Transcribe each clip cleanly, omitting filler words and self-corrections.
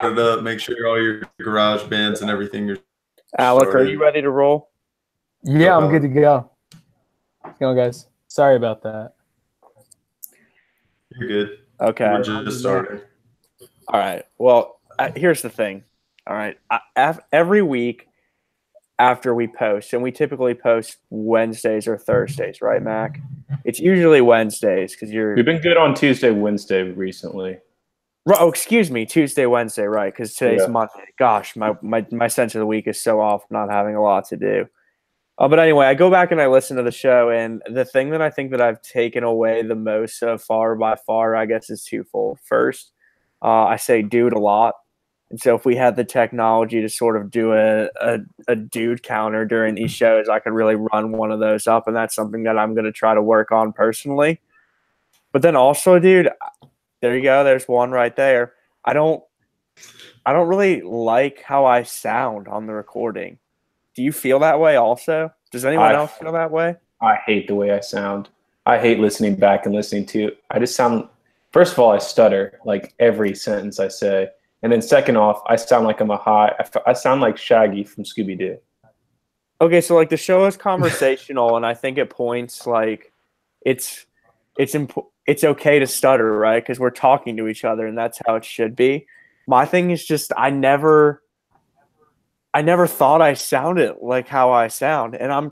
it up. Make sure all your garage bands and everything are Alec, are you started. ready to roll? Go Yeah, I'm good Alec. to go. Let's go, guys. Sorry about that. You're good. Okay. We're just starting. All right. Well, here's the thing. All right. Every week after we post, and we typically post Wednesdays or Thursdays, right, Mac? It's usually Wednesdays because you're. We've been good on Tuesday, Wednesday recently. Oh, excuse me, Tuesday, Wednesday, right? Because today's Yeah. Monday. Gosh, my sense of the week is so off. Not having a lot to do. But anyway, I go back and I listen to the show, and the thing that I think that I've taken away the most so far, by far, I guess, is twofold. First, I say dude a lot. And so if we had the technology to sort of do a dude counter during these shows, I could really run one of those up, and that's something that I'm going to try to work on personally. But then also, dude, there you go. There's one right there. I don't really like how I sound on the recording. Do you feel that way also? Does anyone else feel that way? I hate the way I sound. I hate listening back and listening to. I just sound. First of all, I stutter like every sentence I say, and then second off, I sound like I'm a high. I sound like Shaggy from Scooby Doo. Okay, so like the show is conversational, and I think at points like it's okay to stutter, right? Because we're talking to each other, and that's how it should be. My thing is just I never thought I sounded like how I sound, and I'm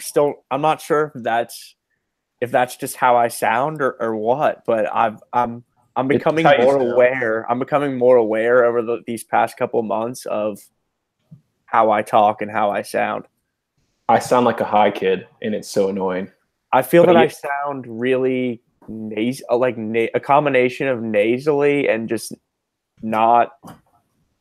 not sure if that's just how I sound or what, but I'm becoming more aware. I'm becoming more aware over these past couple months of how I talk and how I sound. I sound like a high kid, and it's so annoying. I feel that I sound really a combination of nasally and just not.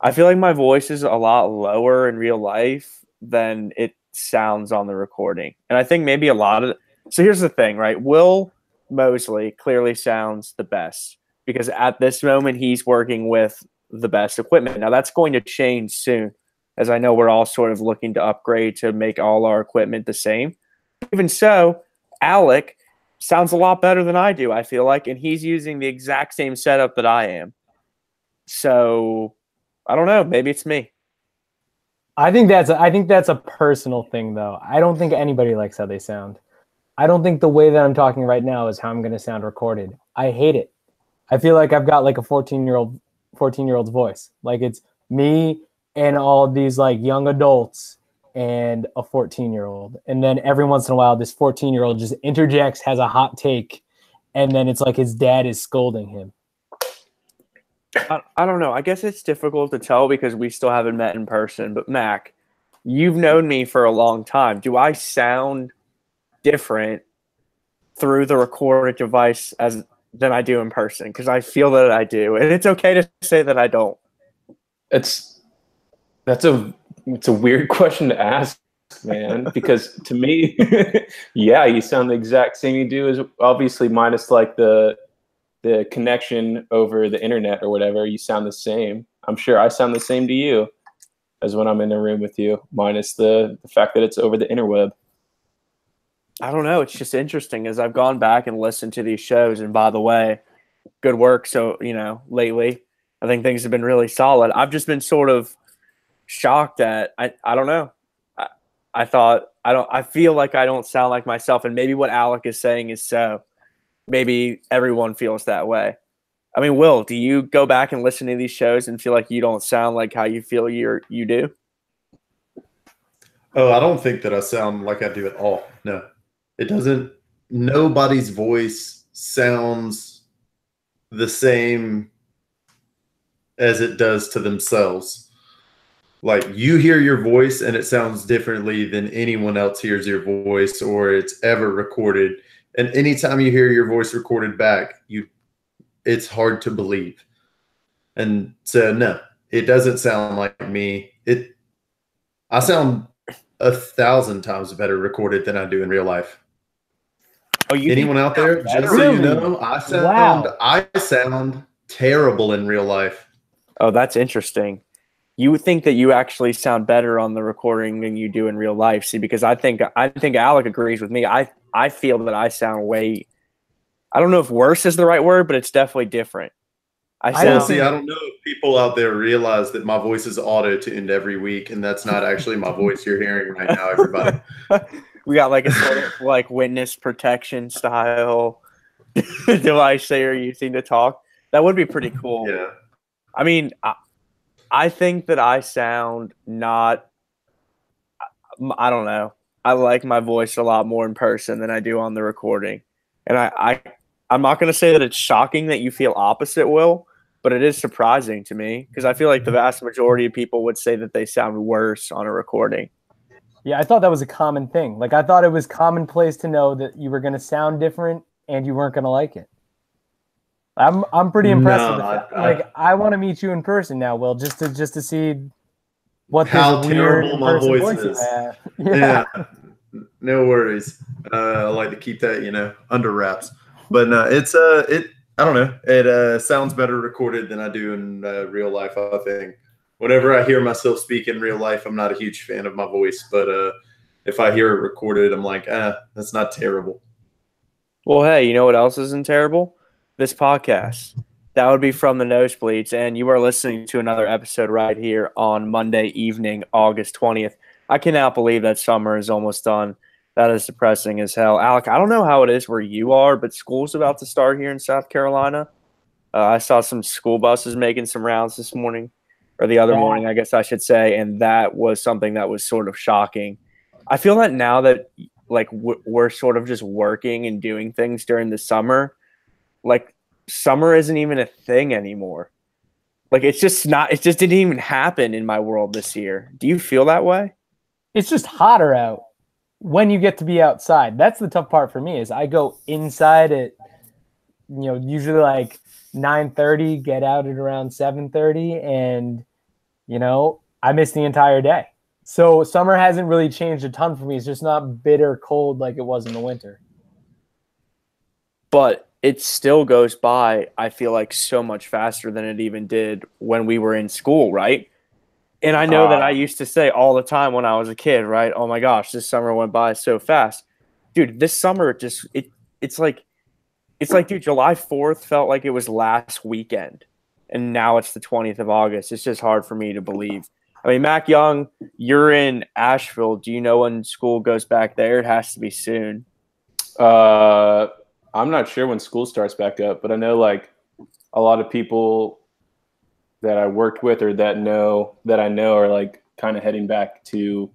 I feel like my voice is a lot lower in real life than it sounds on the recording. And I think maybe a lot of so here's the thing, right? Will Mosley clearly sounds the best because at this moment he's working with the best equipment. Now that's going to change soon, as I know we're all sort of looking to upgrade to make all our equipment the same. Even so, Alec sounds a lot better than I do, I feel like, and he's using the exact same setup that I am. So I don't know. Maybe it's me. I think that's a personal thing, though. I don't think anybody likes how they sound. I don't think the way that I'm talking right now is how I'm going to sound recorded. I hate it. I feel like I've got like a 14-year-old's voice. Like it's me and all these like young adults and a 14-year-old. And then every once in a while, this 14-year-old just interjects, has a hot take, and then it's like his dad is scolding him. I don't know. I guess it's difficult to tell because we still haven't met in person. But Mac, you've known me for a long time. Do I sound different through the recorded device than I do in person? Because I feel that I do, and it's okay to say that I don't. It's a weird question to ask, man. Because to me, yeah, you sound the exact same you do, as obviously minus like the connection over the internet or whatever. You sound the same. I'm sure I sound the same to you as when I'm in the room with you, minus the fact that it's over the interweb. I don't know. It's just interesting as I've gone back and listened to these shows. And by the way, good work. So, lately, I think things have been really solid. I've just been sort of shocked at, I don't know. I feel like I don't sound like myself. And maybe what Alec is saying is so. Maybe everyone feels that way. I mean, Will, do you go back and listen to these shows and feel like you don't sound like how you feel you do? Oh, I don't think that I sound like I do at all. No, it doesn't. Nobody's voice sounds the same as it does to themselves. Like you hear your voice and it sounds differently than anyone else hears your voice or it's ever recorded. And anytime you hear your voice recorded back, it's hard to believe. And so, no, it doesn't sound like me. I sound 1,000 times better recorded than I do in real life. Oh, anyone out there? Just so you know, I sound terrible in real life. Oh, that's interesting. You would think that you actually sound better on the recording than you do in real life. See, because I think Alec agrees with me. I feel that I sound way, I don't know if worse is the right word, but it's definitely different. See, I don't know if people out there realize that my voice is auto-tuned every week, and that's not actually my voice you're hearing right now, everybody. We got like a sort of like witness protection style device they are using to talk. That would be pretty cool. Yeah. I mean, I think that I sound not. I don't know. I like my voice a lot more in person than I do on the recording, and I'm not going to say that it's shocking that you feel opposite, Will, but it is surprising to me because I feel like the vast majority of people would say that they sound worse on a recording. Yeah, I thought that was a common thing. Like, I thought it was commonplace to know that you were going to sound different and you weren't going to like it. I'm pretty impressed with that. Like, I want to meet you in person now, Will, just to see what how this terrible my voice is. Yeah. No worries. I like to keep that, under wraps. But no, it's I don't know. It sounds better recorded than I do in real life, I think. Whenever I hear myself speak in real life, I'm not a huge fan of my voice. But if I hear it recorded, I'm like, that's not terrible. Well, hey, you know what else isn't terrible? This podcast. That would be from the Nosebleeds, and you are listening to another episode right here on Monday evening, August 20th. I cannot believe that summer is almost done. That is depressing as hell. Alec, I don't know how it is where you are, but school's about to start here in South Carolina. I saw some school buses making some rounds this morning, or the other morning, I guess I should say, and that was something that was sort of shocking. I feel that now that like we're sort of just working and doing things during the summer, like summer isn't even a thing anymore. Like it just didn't even happen in my world this year. Do you feel that way? It's just hotter out when you get to be outside. That's the tough part for me is I go inside at, usually like 9:30, get out at around 7:30, and, I miss the entire day. So summer hasn't really changed a ton for me. It's just not bitter cold like it was in the winter. But it still goes by, I feel like, so much faster than it even did when we were in school, right? And I know that I used to say all the time when I was a kid, right? Oh my gosh, this summer went by so fast. Dude, this summer it's like dude, July 4th felt like it was last weekend. And now it's the 20th of August. It's just hard for me to believe. I mean, Mac Young, you're in Asheville. Do you know when school goes back there? It has to be soon. I'm not sure when school starts back up, but I know like a lot of people that I worked with or that I know are like kind of heading back to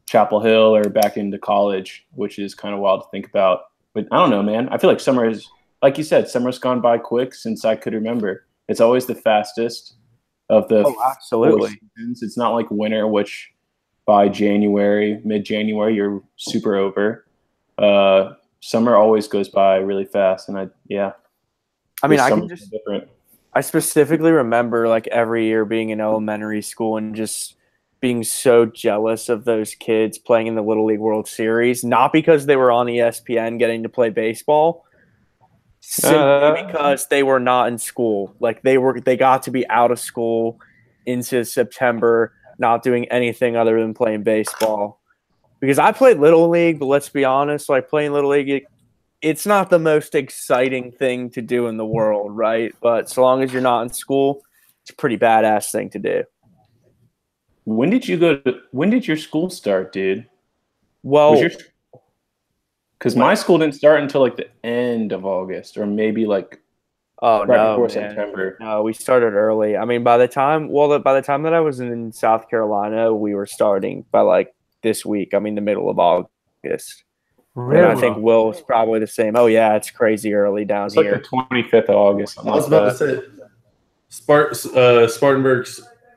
Chapel Hill or back into college, which is kind of wild to think about. But I don't know, man. I feel like summer is, like you said, summer's gone by quick since I could remember. It's always the fastest of the absolutely seasons. It's not like winter, which by mid-January, you're super over. Summer always goes by really fast, and I specifically remember like every year being in elementary school and just being so jealous of those kids playing in the Little League World Series, not because they were on ESPN getting to play baseball, simply because they were not in school. Like they got to be out of school into September, not doing anything other than playing baseball. Because I played Little League, but let's be honest, like playing Little League, it's not the most exciting thing to do in the world, right? But so long as you're not in school, it's a pretty badass thing to do. When did your school start, dude? Well, because my school didn't start until like the end of August, or maybe like before September. No, we started early. I mean, by the time that I was in South Carolina, we were starting by like this week. I mean, the middle of August. Really? And I think Will's probably the same. Oh yeah, it's crazy early down here. It's like the 25th of August. I was about to say, Spartanburg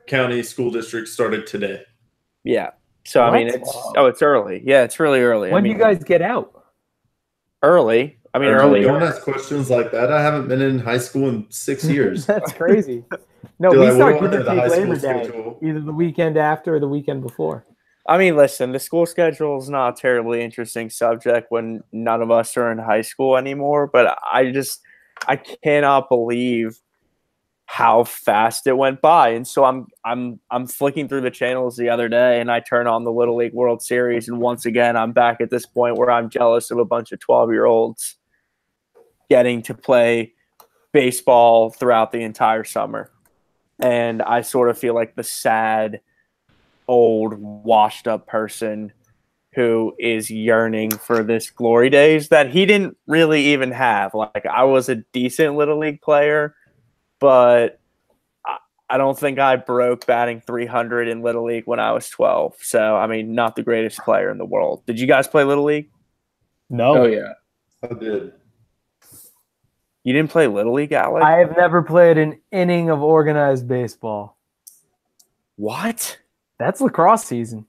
County School District started today. Yeah. So I mean, it's early. Yeah, it's really early. When do you guys get out? Early. I mean, early. Don't ask questions like that. I haven't been in high school in 6 years. That's crazy. No, we start give or take Labor Day, either the weekend after or the weekend before. I mean, listen, the school schedule is not a terribly interesting subject when none of us are in high school anymore, but I cannot believe how fast it went by. And so I'm flicking through the channels the other day and I turn on the Little League World Series, and once again I'm back at this point where I'm jealous of a bunch of 12-year-olds getting to play baseball throughout the entire summer. And I sort of feel like the sad, old, washed up person who is yearning for this glory days that he didn't really even have. Like, I was a decent Little League player, but I don't think I broke batting 300 in Little League when I was 12. So, I mean, not the greatest player in the world. Did you guys play Little League? No. Oh yeah. I did. You didn't play Little League, Alec? I have never played an inning of organized baseball. What? That's lacrosse season.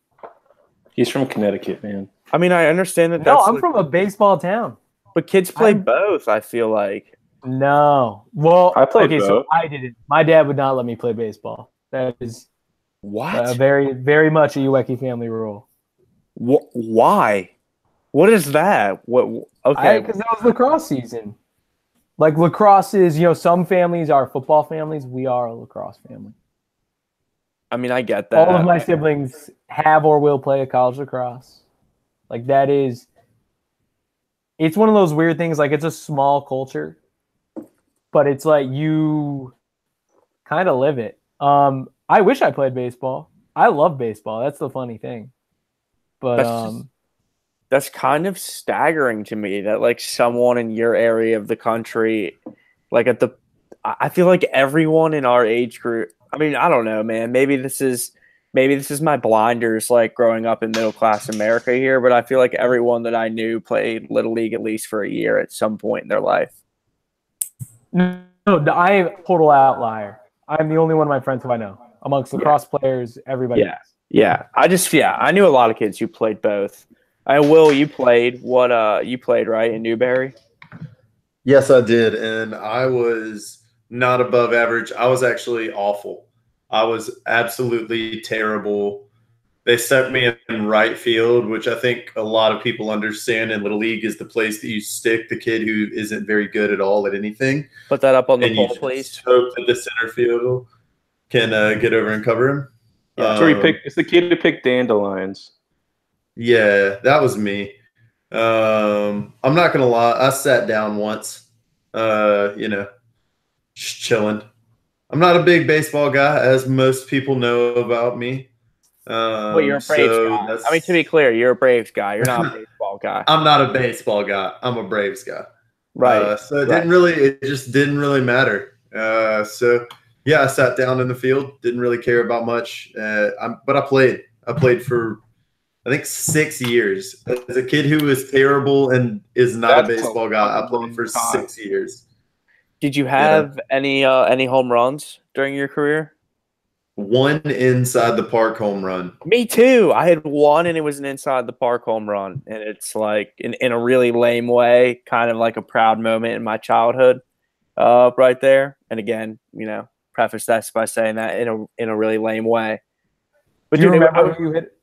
He's from Connecticut, man. I mean, I understand that. No, That's I'm from a baseball town. but kids play both, I feel like. No. Well, I played okay, so both. I didn't. My dad would not let me play baseball. That is What? very, very much a Uecki family rule. Why? What is that? What? Okay. Because that was lacrosse season. Like lacrosse is, some families are football families. We are a lacrosse family. I mean, I get that. All of my siblings have or will play a college lacrosse. Like that is, it's one of those weird things. Like it's a small culture, but it's like you kind of live it. I wish I played baseball. I love baseball. That's the funny thing. But that's kind of staggering to me that like someone in your area of the country, like I feel like everyone in our age group. I mean, I don't know, man. Maybe this is my blinders, like growing up in middle class America here. But I feel like everyone that I knew played Little League at least for a year at some point in their life. No, I am a total outlier. I'm the only one of my friends who I know amongst lacrosse players. Everybody. Yeah. I knew a lot of kids who played both. Will, you played you played, right, in Newberry? Yes, I did. And I was not above average. I was actually awful. I was absolutely terrible. They set me in right field, which I think a lot of people understand in Little League is the place that you stick the kid who isn't very good at all at anything. Put that up on the and poll, you please. Hope that the center field can get over and cover him. Yeah. So it's the kid who picked dandelions. Yeah, that was me. I'm not gonna lie. I sat down once, just chilling. I'm not a big baseball guy, as most people know about me. But you're a Braves guy. I mean, to be clear, you're a Braves guy. You're not a baseball guy. I'm not a baseball guy. I'm a Braves guy. Right. So it just didn't really matter. So yeah, I sat down in the field. Didn't really care about much. But I played. I played for I think 6 years. As a kid who was terrible and is not a baseball guy, I played for 6 years. Did you have any home runs during your career? One inside the park home run. Me too. I had one, and it was an inside the park home run, and it's like in a really lame way, kind of like a proud moment in my childhood, right there. And again, preface that by saying that in a really lame way. But do you remember who you hit?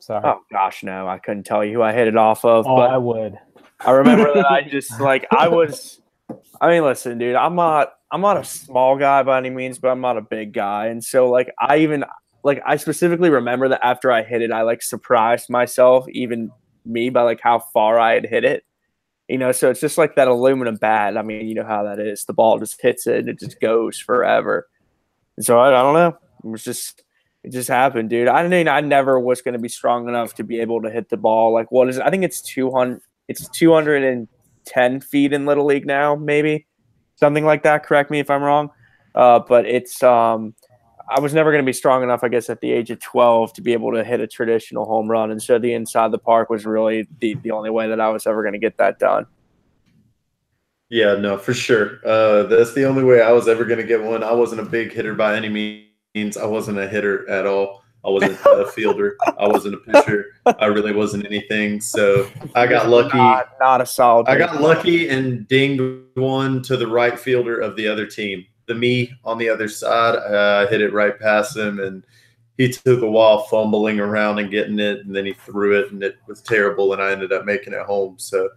Sorry. Oh gosh, no, I couldn't tell you who I hit it off of. Oh, but I would. I remember that I just I mean, listen, dude, I'm not a small guy by any means, but I'm not a big guy. And so I specifically remember that after I hit it, I surprised myself, even me, by how far I had hit it. So it's just like that aluminum bat. I mean, you know how that is. The ball just hits it and it just goes forever. And so I don't know. It just happened, dude. I never was going to be strong enough to be able to hit the ball. What is it? I think it's 200. It's 210 feet in Little League now, maybe something like that. Correct me if I'm wrong. But it's I was never going to be strong enough, I guess, at the age of 12 to be able to hit a traditional home run. And so the inside the park was really the only way that I was ever going to get that done. Yeah, no, for sure. That's the only way I was ever going to get one. I wasn't a big hitter by any means. I wasn't a hitter at all. I wasn't a fielder. I wasn't a pitcher. I really wasn't anything. So I got lucky. Not a solid. I got lucky and dinged one to the right fielder of the other team. Me on the other side, hit it right past him, and he took a while fumbling around and getting it, and then he threw it, and it was terrible, and I ended up making it home. So,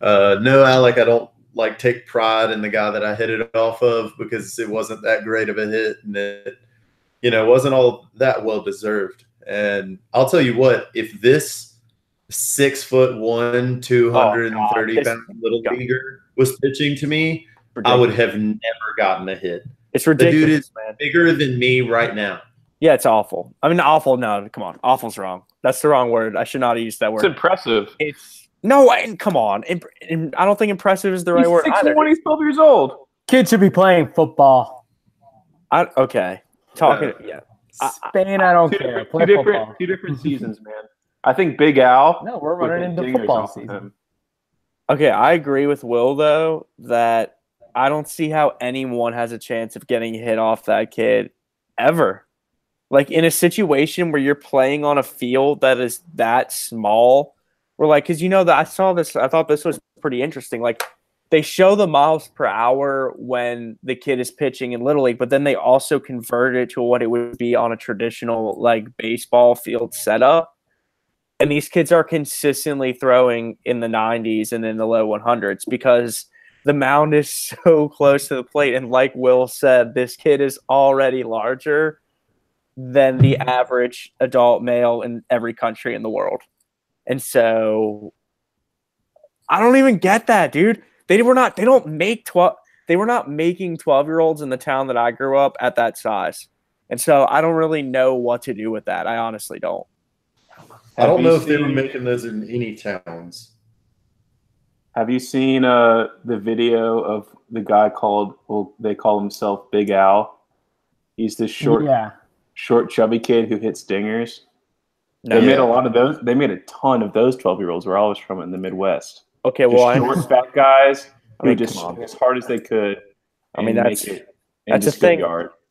no, Alec, I don't take pride in the guy that I hit it off of because it wasn't that great of a hit, and it wasn't all that well deserved. And I'll tell you what, if this 6'1", 230 pound little leaguer was pitching to me, I would have never gotten a hit. It's The ridiculous, dude is man. bigger than me right now. Yeah, it's awful. I mean, awful. No, come on. Awful's wrong. That's the wrong word. I should not have used that It's word. impressive. Come on. I don't think impressive is the right word either. He's 12 years old. Kid should be playing football. Okay. Talking. Yeah. Spain, I don't care. Play football. Two different seasons, man. I think Big Al. No, we're running into football season. Okay, I agree with Will though that I don't see how anyone has a chance of getting hit off that kid ever. Like in a situation where you're playing on a field that is that small, because that I saw this, I thought this was pretty interesting. Like they show the miles per hour when the kid is pitching in Little League, but then they also convert it to what it would be on a traditional baseball field setup. And these kids are consistently throwing in the 90s and in the low 100s because the mound is so close to the plate. And like Will said, this kid is already larger than the average adult male in every country in the world. And so I don't even get that, dude. They were not making 12-year-olds in the town that I grew up at that size. And so I don't really know what to do with that. I honestly don't. I don't know if they were making those in any towns. Have you seen the video of the guy they call himself Big Al? He's this short, chubby kid who hits dingers. They made a lot of those. They made a ton of those 12-year-olds where I was from in the Midwest. Okay, well, short, fat guys who just swung as hard as they could. I mean, that's a thing.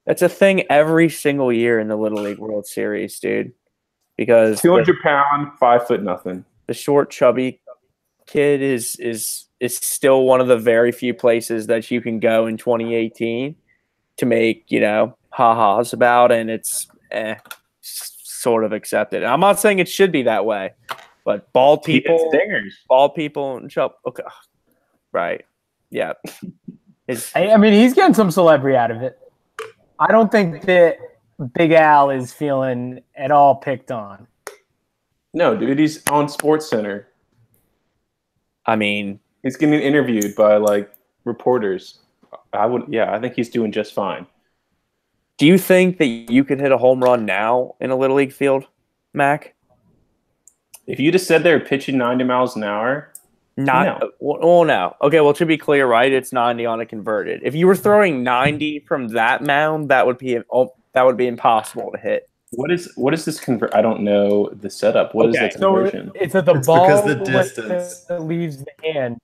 That's a thing every single year in the Little League World Series, dude. Because 200-pound, 5 foot nothing. The short, chubby kid is still one of the very few places that you can go in 2018 to make ha-has about, and it's sort of accepted. I'm not saying it should be that way, but bald people, and okay, right, yeah. I mean, he's getting some celebrity out of it. I don't think that Big Al is feeling at all picked on. No, dude, he's on SportsCenter. I mean, he's getting interviewed by reporters. I think he's doing just fine. Do you think that you could hit a home run now in a Little League field, Mac? If you just said they were pitching 90 miles an hour, no. Okay, well, to be clear, right, it's 90 on a converted. If you were throwing 90 from that mound, that would be impossible to hit. What is this convert? I don't know the setup. What is the conversion? So it's that the ball because the distance that leaves the hand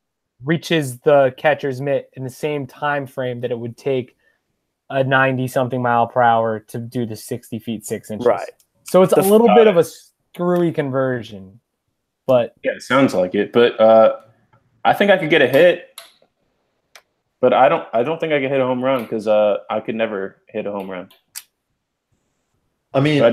reaches the catcher's mitt in the same time frame that it would take a 90-something mile per hour to do the 60 feet 6 inches. Right. So it's a little bit of a screwy conversion, but yeah, it sounds like it. But I think I could get a hit, but I don't think I could hit a home run because I could never hit a home run. I mean, I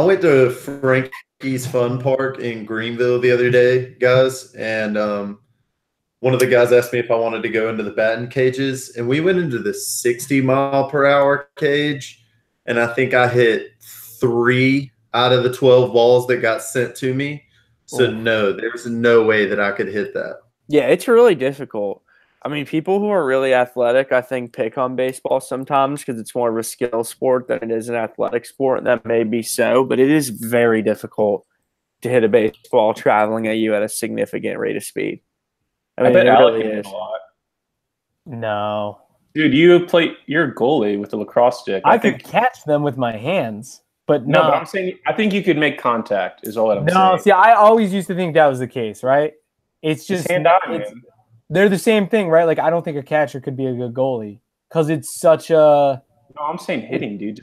went to Frankie's Fun Park in Greenville the other day, guys, and one of the guys asked me if I wanted to go into the batting cages, and we went into the 60-mile-per-hour cage, and I think I hit 3 out of the 12 balls that got sent to me. So no, there's no way that I could hit that. Yeah, it's really difficult. I mean, people who are really athletic, I think, pick on baseball sometimes because it's more of a skill sport than it is an athletic sport. And that may be so, but it is very difficult to hit a baseball traveling at you at a significant rate of speed. I mean, bet it Alec really can hit is. a lot. No. Dude, you're a goalie with a lacrosse stick. I could catch them with my hands, but no. But I'm saying I think you could make contact is all that I'm saying. No, see, I always used to think that was the case, right? It's just they're the same thing, right? Like I don't think a catcher could be a good goalie because it's such a. No, I'm saying hitting, dude.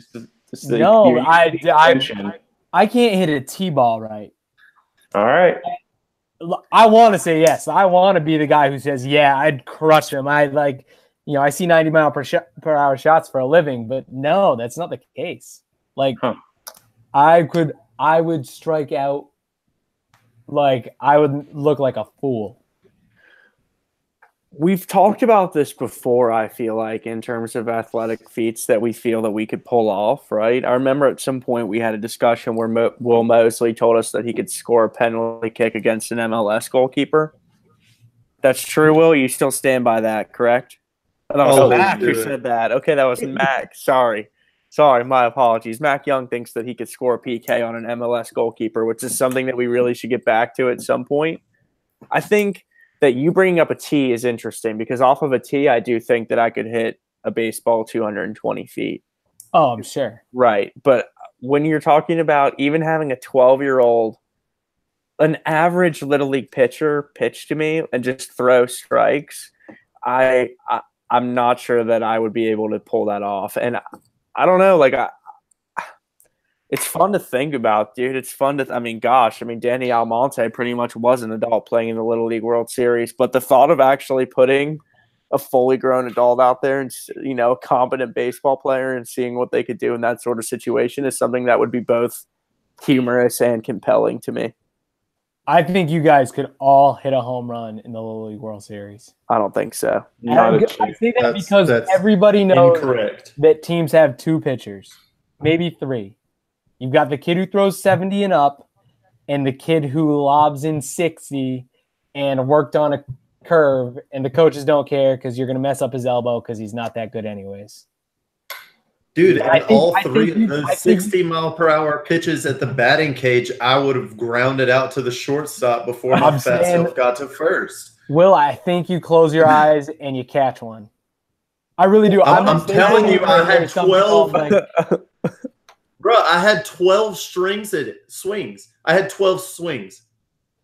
I can't hit a T-ball right. All right. I want to say yes. I want to be the guy who says, "Yeah, I'd crush him." I see 90 mile per hour shots for a living, but no, that's not the case. I would strike out. I would look like a fool. We've talked about this before, I feel like, in terms of athletic feats that we feel that we could pull off, right? I remember at some point we had a discussion where Will Mosley told us that he could score a penalty kick against an MLS goalkeeper. That's true, Will. You still stand by that, correct? Oh, that was Oh, Mac do who it. said that. Okay, that was Mac. Sorry, my apologies. Mac Young thinks that he could score a PK on an MLS goalkeeper, which is something that we really should get back to at some point. I think that you bringing up a tee is interesting because off of a tee, I do think that I could hit a baseball 220 feet. Oh, I'm sure. Right. But when you're talking about even having a 12-year-old, an average Little League pitcher pitch to me and just throw strikes, I'm not sure that I would be able to pull that off. And I don't know, it's fun to think about, dude. It's fun to, Danny Almonte pretty much was an adult playing in the Little League World Series, but the thought of actually putting a fully grown adult out there and, a competent baseball player and seeing what they could do in that sort of situation is something that would be both humorous and compelling to me. I think you guys could all hit a home run in the Little League World Series. I don't think so. I say that because everybody knows that teams have 2 pitchers, maybe 3. You've got the kid who throws 70 and up and the kid who lobs in 60 and worked on a curve, and the coaches don't care because you're going to mess up his elbow because he's not that good anyways. Dude, all 3 of those 60-mile-per-hour pitches at the batting cage, I would have grounded out to the shortstop before my fat self got to first. Will, I think you close your eyes and you catch one. I really do. I'm telling you, I had 12. Bro, I had 12 swings. I had 12 swings.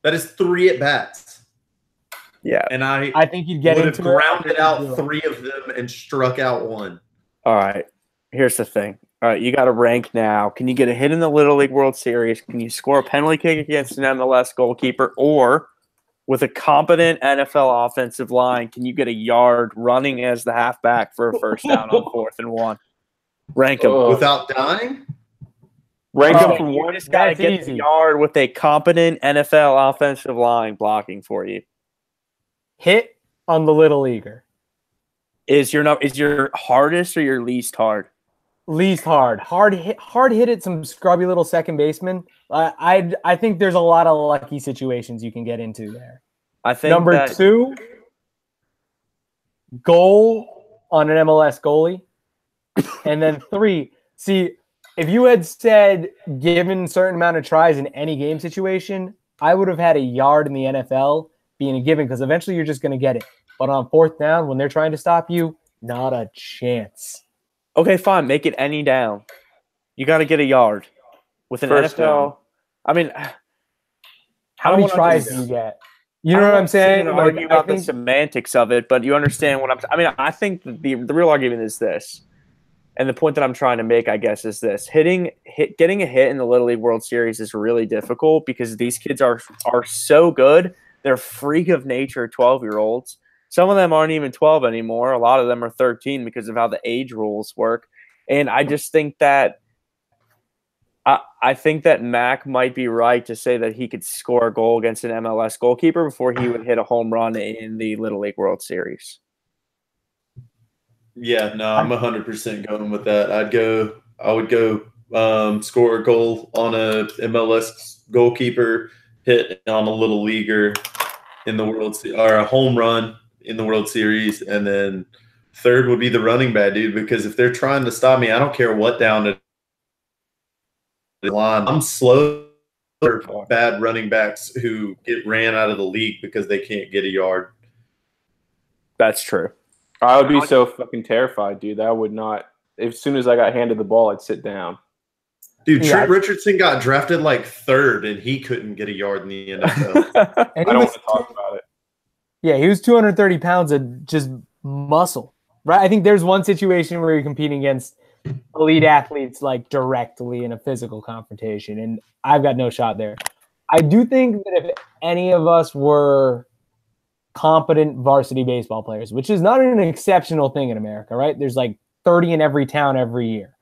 That is 3 at bats. Yeah. And I think you'd get would into have grounded out 3 of them and struck out 1. All right. Here's the thing. All right, you got to rank now. Can you get a hit in the Little League World Series? Can you score a penalty kick against an MLS goalkeeper? Or with a competent NFL offensive line, can you get a yard running as the halfback for a first down on 4th and 1? Rank them. Without dying? Rank them from 1. Just got to get a yard with a competent NFL offensive line blocking for you. Hit on the Little Leaguer. Is your hardest or your least hard? Least hard. Hard hit at some scrubby little second baseman. I think there's a lot of lucky situations you can get into there. I think number 2, goal on an MLS goalie. And then 3, see, if you had said given a certain amount of tries in any game situation, I would have had a yard in the NFL being a given because eventually you're just going to get it. But on 4th down, when they're trying to stop you, not a chance. Okay, fine. Make it any down. You got to get a yard with an First NFL. down. I mean, how many tries do you get? You know what I'm saying? I argue about the semantics of it, but you understand what I think the real argument is this. And the point that I'm trying to make, I guess, is this. Getting a hit in the Little League World Series is really difficult because these kids are so good. They're freak of nature 12-year-olds. Some of them aren't even 12 anymore. A lot of them are 13 because of how the age rules work. And I just think that I think that Mac might be right to say that he could score a goal against an MLS goalkeeper before he would hit a home run in the Little League World Series. Yeah, no, I'm 100% going with that. I would go score a goal on a MLS goalkeeper, hit on a Little Leaguer in the World Series, or a home run in the World Series, and then 3rd would be the running back, dude, because if they're trying to stop me, I don't care what down the line. I'm slow for bad running backs who get ran out of the league because they can't get a yard. That's true. I would be so fucking terrified, dude. I would not. As soon as I got handed the ball, I'd sit down. Dude, Trent Richardson got drafted like 3rd, and he couldn't get a yard in the NFL. I don't want to talk about it. Yeah, he was 230 pounds of just muscle, right? I think there's one situation where you're competing against elite athletes like directly in a physical confrontation, and I've got no shot there. I do think that if any of us were competent varsity baseball players, which is not an exceptional thing in America, right? There's like 30 in every town every year.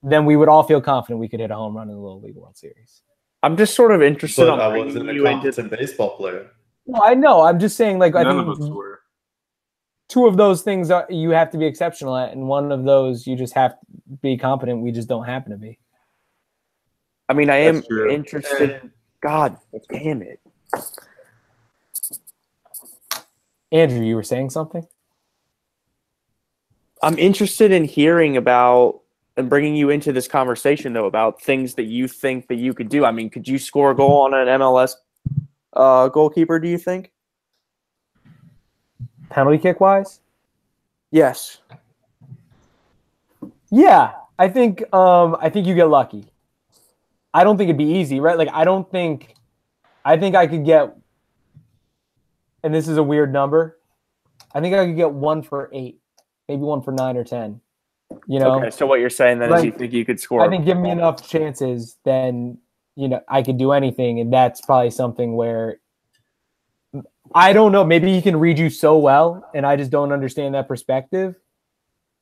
Then we would all feel confident we could hit a home run in the Little League World Series. I'm just sort of interested. But I wasn't a competent baseball player. No, I know. I'm just saying, like, None I of us think were. 2 of those things you have to be exceptional at, and one of those you just have to be competent. We just don't happen to be. I mean, I am interested. God damn it. Andrew, you were saying something? I'm interested in hearing about and bringing you into this conversation, though, about things that you think that you could do. I mean, could you score a goal on an MLS goalkeeper, do you think? Penalty kick wise? Yes. Yeah, I think you get lucky. I don't think it'd be easy, right? Like I think I could get, and this is a weird number, I think I could get 1 for 8, maybe 1 for 9 or 10. You know? Okay, so what you're saying then is you think you could score? I think give me enough chances, then I could do anything, and that's probably something where I don't know. Maybe he can read you so well, and I just don't understand that perspective.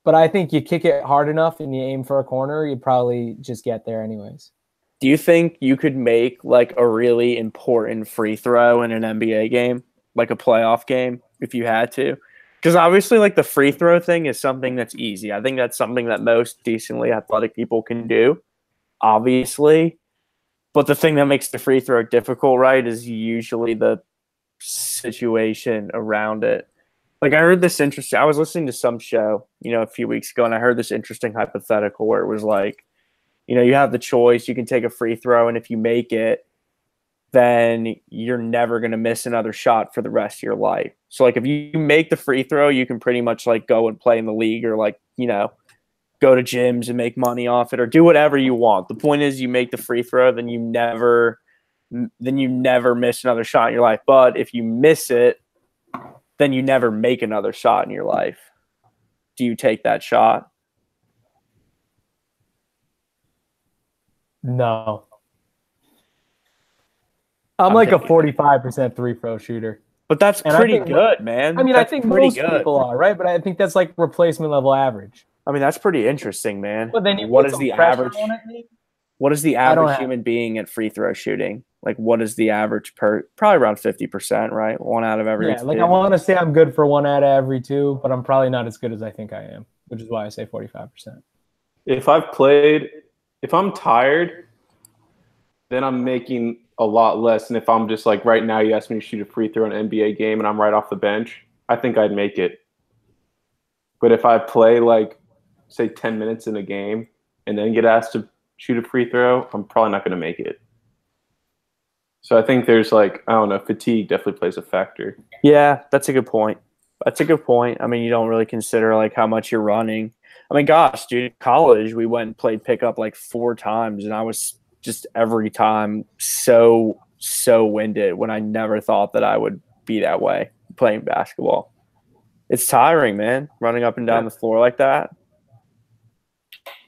But I think you kick it hard enough and you aim for a corner, you'd probably just get there anyways. Do you think you could make like a really important free throw in an NBA game, like a playoff game, if you had to? Because obviously, like the free throw thing is something that's easy. I think that's something that most decently athletic people can do, obviously. But the thing that makes the free throw difficult, right, is usually the situation around it. Like I heard this interesting. I was listening to some show, a few weeks ago, and I heard this interesting hypothetical where it was like, you have the choice. You can take a free throw, and if you make it, then you're never going to miss another shot for the rest of your life. So like if you make the free throw, you can pretty much like go and play in the league or like, go to gyms and make money off it or do whatever you want. The point is you make the free throw, then you never miss another shot in your life. But if you miss it, then you never make another shot in your life. Do you take that shot? No. I'm like a 45% free throw shooter. But that's pretty good, man. I mean, that's I think most people are, right? But I think that's like replacement level average. I mean, that's pretty interesting, man. But then what is the average? What is the average human being at free throw shooting? Like, what is the average probably around 50%, right? 1 out of every 2. Like I want to say I'm good for 1 out of every 2, but I'm probably not as good as I think I am, which is why I say 45%. If I'm tired, then I'm making a lot less. And if I'm just like right now, you ask me to shoot a free throw in an NBA game and I'm right off the bench, I think I'd make it. But if I play like, say, 10 minutes in a game and then get asked to shoot a free throw, I'm probably not going to make it. So I think there's like, I don't know, fatigue definitely plays a factor. Yeah, that's a good point. I mean, you don't really consider like how much you're running. I mean, gosh, dude, in college, we went and played pickup like 4 times and I was just every time so winded when I never thought that I would be that way playing basketball. It's tiring, man, running up and down the floor like that.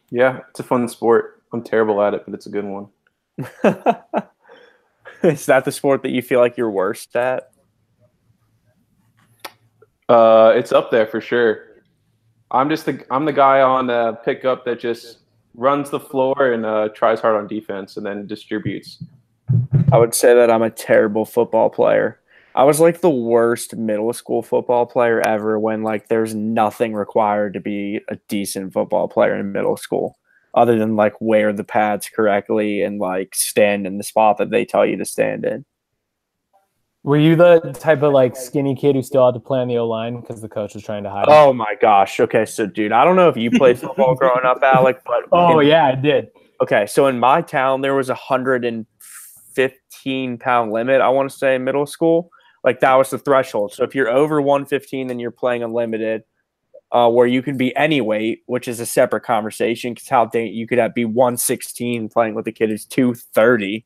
Yeah, it's a fun sport. I'm terrible at it, but it's a good one. Is that the sport that you feel like you're worst at? It's up there for sure. I'm the guy on pickup that just runs the floor and tries hard on defense and then distributes. I would say that I'm a terrible football player. I was like the worst middle school football player ever when like there's nothing required to be a decent football player in middle school other than like wear the pads correctly and like stand in the spot that they tell you to stand in. Were you the type of like skinny kid who still had to play on the O-line because the coach was trying to hide him? Oh my gosh. Okay, so dude, I don't know if you played football growing up, Alec, but yeah, I did. Okay, so in my town there was 115-pound limit, I want to say, in middle school. Like that was the threshold. So if you're over 115, then you're playing unlimited, where you can be any weight, which is a separate conversation because you could be 116 playing with a kid who's 230.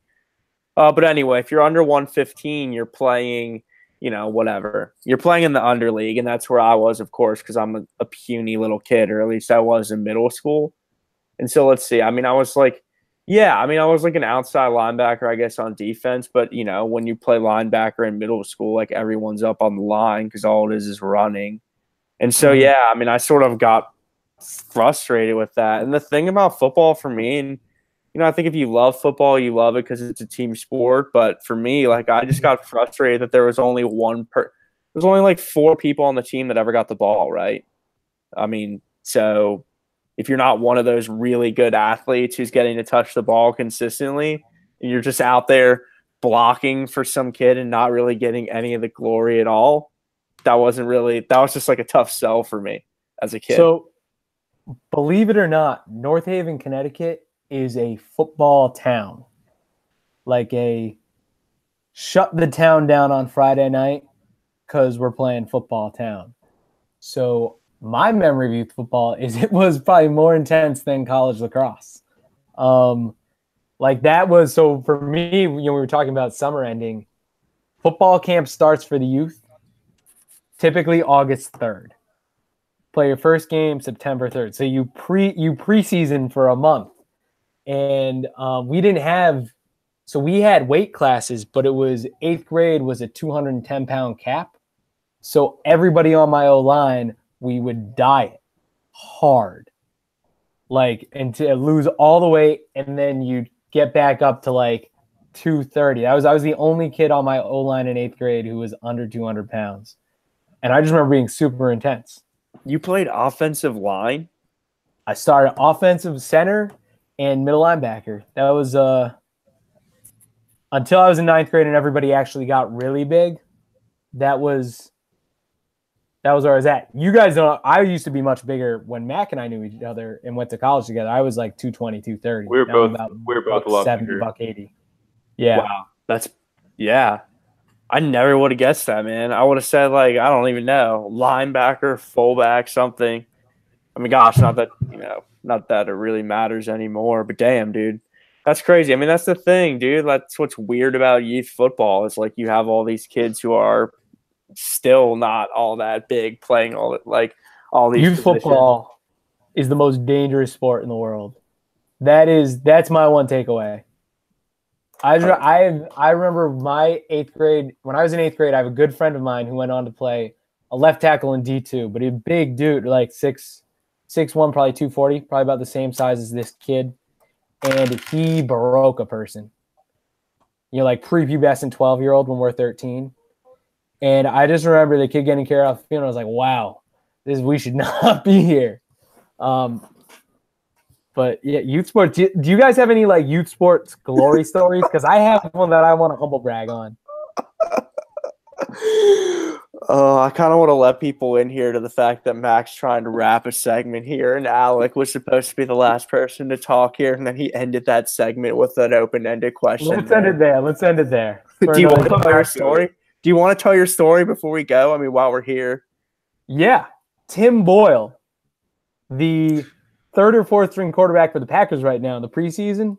But anyway, if you're under 115, you're playing, whatever. You're playing in the underleague, and that's where I was, of course, because I'm a puny little kid, or at least I was in middle school. And so let's see. I mean, I was like an outside linebacker, I guess, on defense. But, when you play linebacker in middle school, like everyone's up on the line because all it is running. And so, yeah, I mean, I sort of got frustrated with that. And the thing about football for me, and, I think if you love football, you love it because it's a team sport. But for me, like, I just got frustrated that there was only there's only like 4 people on the team that ever got the ball, right? I mean, so if you're not one of those really good athletes who's getting to touch the ball consistently, and you're just out there blocking for some kid and not really getting any of the glory at all, that was just like a tough sell for me as a kid. So, believe it or not, North Haven, Connecticut is a football town. Like a shut the town down on Friday night because we're playing football town. So my memory of youth football is it was probably more intense than college lacrosse. Like that was, so for me, we were talking about summer ending. Football camp starts for the youth typically August 3rd. Play your first game September 3rd. So you preseason for a month. And we had weight classes, but it was 8th grade was a 210-pound cap. So everybody on my O-line, we would diet hard, like, and to lose all the weight, and then you'd get back up to like 230. I was the only kid on my O-line in 8th grade who was under 200 pounds. And I just remember being super intense. You played offensive line? I started offensive center and middle linebacker. That was until I was in 9th grade and everybody actually got really big. That was where I was at. You guys know I used to be much bigger when Mac and I knew each other and went to college together. I was like 220, 230. We were both a lot 70, bigger. $180. Yeah. Wow. I never would have guessed that, man. I would have said, like, I don't even know, linebacker, fullback, something. I mean, gosh, not that it really matters anymore, but damn, dude. That's crazy. I mean, that's the thing, dude. That's what's weird about youth football. It's like you have all these kids who are still not all that big playing all these youth football is the most dangerous sport in the world. That's my one takeaway. I remember my 8th grade, when I was in 8th grade, I have a good friend of mine who went on to play a left tackle in D2, but a big dude, like 6'1", probably 240, probably about the same size as this kid. And he broke a person. Like prepubescent 12-year-old when we're 13. And I just remember the kid getting carried off the field. And I was like, wow, we should not be here. But yeah, youth sports. Do you guys have any like youth sports glory stories? Because I have one that I want to humble brag on. I kind of want to let people in here to the fact that Mac's trying to wrap a segment here, and Alec was supposed to be the last person to talk here, and then he ended that segment with an open-ended question. Let's end it there. Do you want to tell your story? Do you want to tell your story before we go? I mean, while we're here. Yeah. Tim Boyle, the 3rd or 4th string quarterback for the Packers right now in the preseason,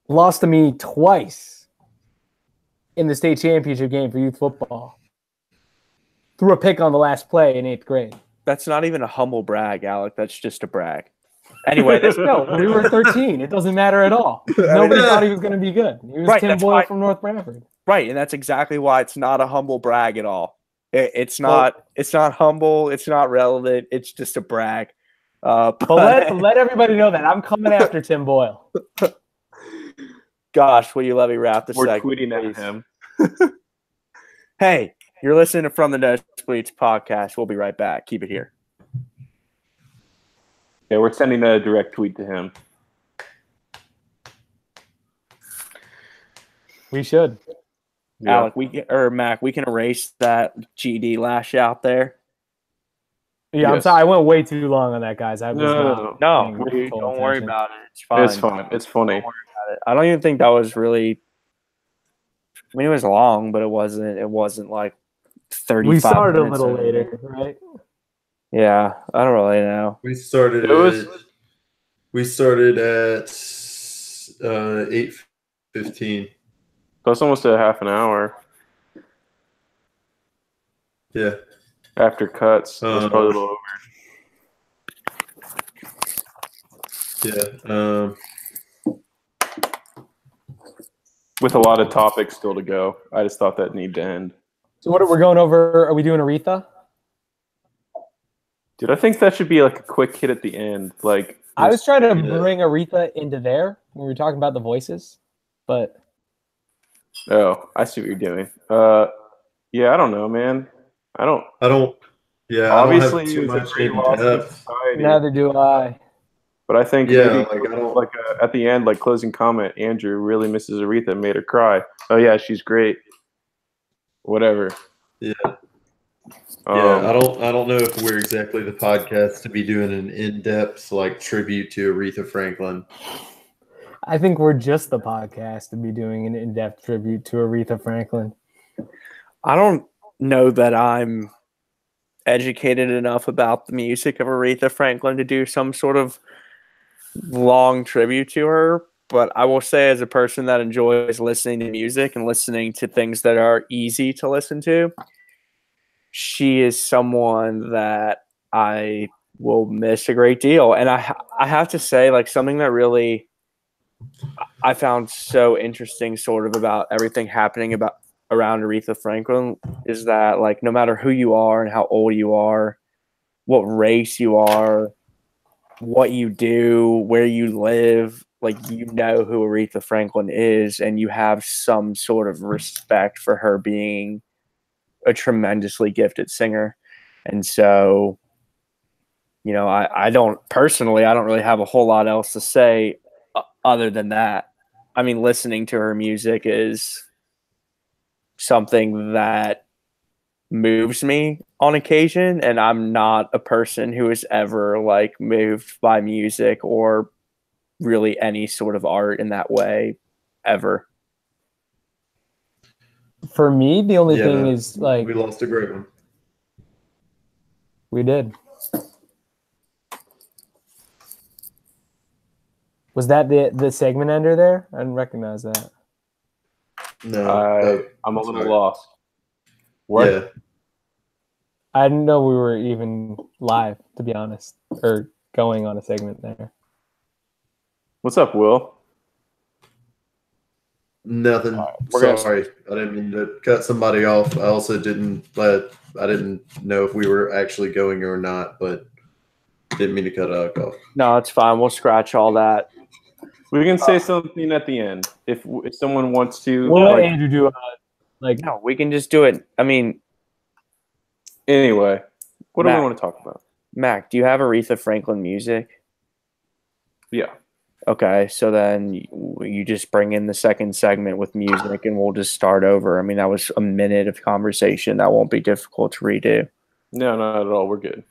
lost to me twice in the state championship game for youth football. Threw a pick on the last play in 8th grade. That's not even a humble brag, Alec. That's just a brag. Anyway, no, we were 13. It doesn't matter at all. Nobody thought he was going to be good. He was right, Tim Boyle from North Bradford. Right, and that's exactly why it's not a humble brag at all. It's not humble. It's not relevant. It's just a brag. But let everybody know that I'm coming after Tim Boyle. Gosh, will you let me wrap this segment? We're tweeting at him. Hey, you're listening to From the Nosebleeds podcast. We'll be right back. Keep it here. Yeah, we're sending a direct tweet to him. We should. Yeah. Alec, Mac, we can erase that GD lash out there. Yeah, yes. I'm sorry. I went way too long on that, guys. I was no, don't worry about it. It's fine. It's fine. It's funny. Don't worry about it. I don't even think that was really. I mean, it was long, but it wasn't like 35. We started a little later, right? Yeah, I don't really know. We started at 8:15. That's almost a half an hour. Yeah. After cuts, that's probably a little over. Yeah. With a lot of topics still to go. I just thought that needed to end. So what are we going over? Are we doing Aretha? Dude, I think that should be like a quick hit at the end. Like I was trying to bring Aretha into there when we were talking about the voices, but oh, I see what you're doing. Yeah, I don't know, man. I don't. Yeah, obviously, I don't have too much in depth. Neither do I. But I think maybe at the end, like closing comment, Andrew really misses Aretha, made her cry. Oh yeah, she's great. Whatever. Yeah. Um, Yeah, I don't know if we're exactly the podcast to be doing an in-depth like tribute to Aretha Franklin. I think we're just the podcast to be doing an in-depth tribute to Aretha Franklin. I don't know that I'm educated enough about the music of Aretha Franklin to do some sort of long tribute to her, but I will say, as a person that enjoys listening to music and listening to things that are easy to listen to, she is someone that I will miss a great deal. And I have to say, like, something that really I found so interesting sort of about everything happening about around Aretha Franklin is that, like, no matter who you are and how old you are, what race you are, what you do, where you live, like, you know who Aretha Franklin is, and you have some sort of respect for her being a tremendously gifted singer. And so, you know, I don't really have a whole lot else to say other than that. I mean, listening to her music is something that moves me on occasion, and I'm not a person who is ever like moved by music or really any sort of art in that way ever. For me, the only thing man, is like we lost a great one. we did. Was that the segment ender there? I didn't recognize that. No, I'm a little sorry. lost. What? Yeah, I didn't know we were even live, to be honest, or going on a segment there. What's up, Will? nothing. we're Sorry, I didn't mean to cut somebody off. I also didn't know if we were actually going or not, but didn't mean to cut Alec off. No, it's fine. We'll scratch all that. We can say something at the end if someone wants to. We'll let like, Andrew do No, we can just do it. I mean, anyway, what do Matt. we want to talk about? Mac, do you have Aretha Franklin music? Yeah. Okay, so then you just bring in the second segment with music and we'll just start over. I mean, that was a minute of conversation. That won't be difficult to redo. No, not at all. We're good.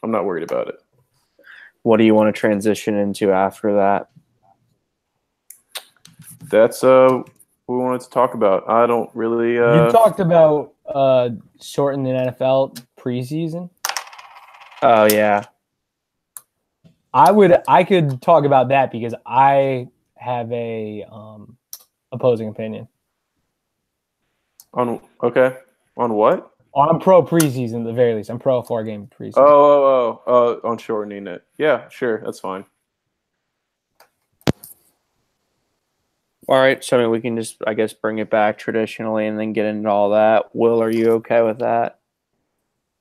I'm not worried about it. What do you want to transition into after that? That's what we wanted to talk about. I don't really. You talked about shortening the NFL preseason. Oh, yeah. I could talk about that because I have a opposing opinion. On what? I'm pro preseason at the very least. I'm pro 4-game preseason. On shortening it. Yeah, sure, that's fine. All right, so I mean, we can just, I guess, bring it back traditionally and then get into all that. Will, are you okay with that?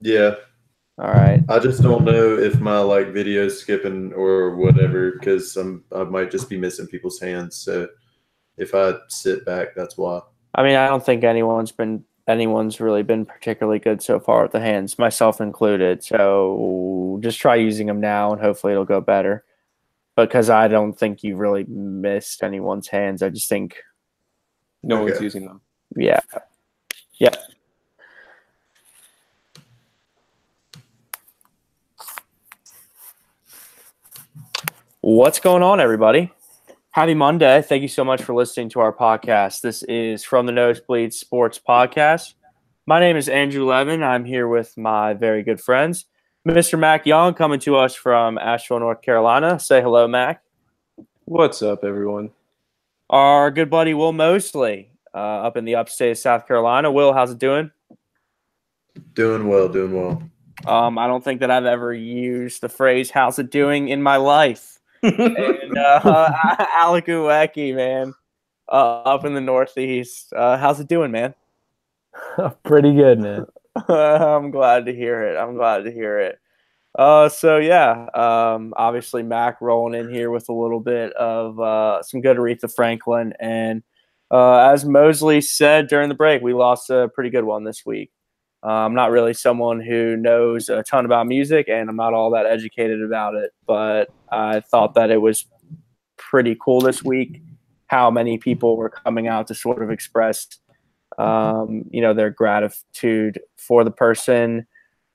Yeah, All right. I just don't know if my like video's skipping or whatever because I might just be missing people's hands. So if I sit back, that's why. I mean, I don't think anyone's really been particularly good so far with the hands, myself included. So just try using them now and hopefully it'll go better. Because I don't think you really missed anyone's hands. I just think No Okay. one's using them. yeah. Yeah. What's going on, everybody? Happy Monday. Thank you so much for listening to our podcast. This is from the Nosebleeds Sports Podcast. My name is Andrew Levin. I'm here with my very good friends, Mr. Mac Young, coming to us from Asheville, North Carolina. Say hello, Mac. What's up, everyone? Our good buddy Will Mosley, up in the upstate of South Carolina. Will, how's it doing? Doing well. I don't think that I've ever used the phrase "how's it doing" in my life. And Alec Uwecki, man, up in the Northeast. How's it doing, man? Pretty good, man. I'm glad to hear it. Obviously Mac rolling in here with a little bit of some good Aretha Franklin. And as Mosley said during the break, we lost a pretty good one this week. I'm not really someone who knows a ton about music, and I'm not all that educated about it, but I thought that it was pretty cool this week how many people were coming out to sort of express their gratitude for the person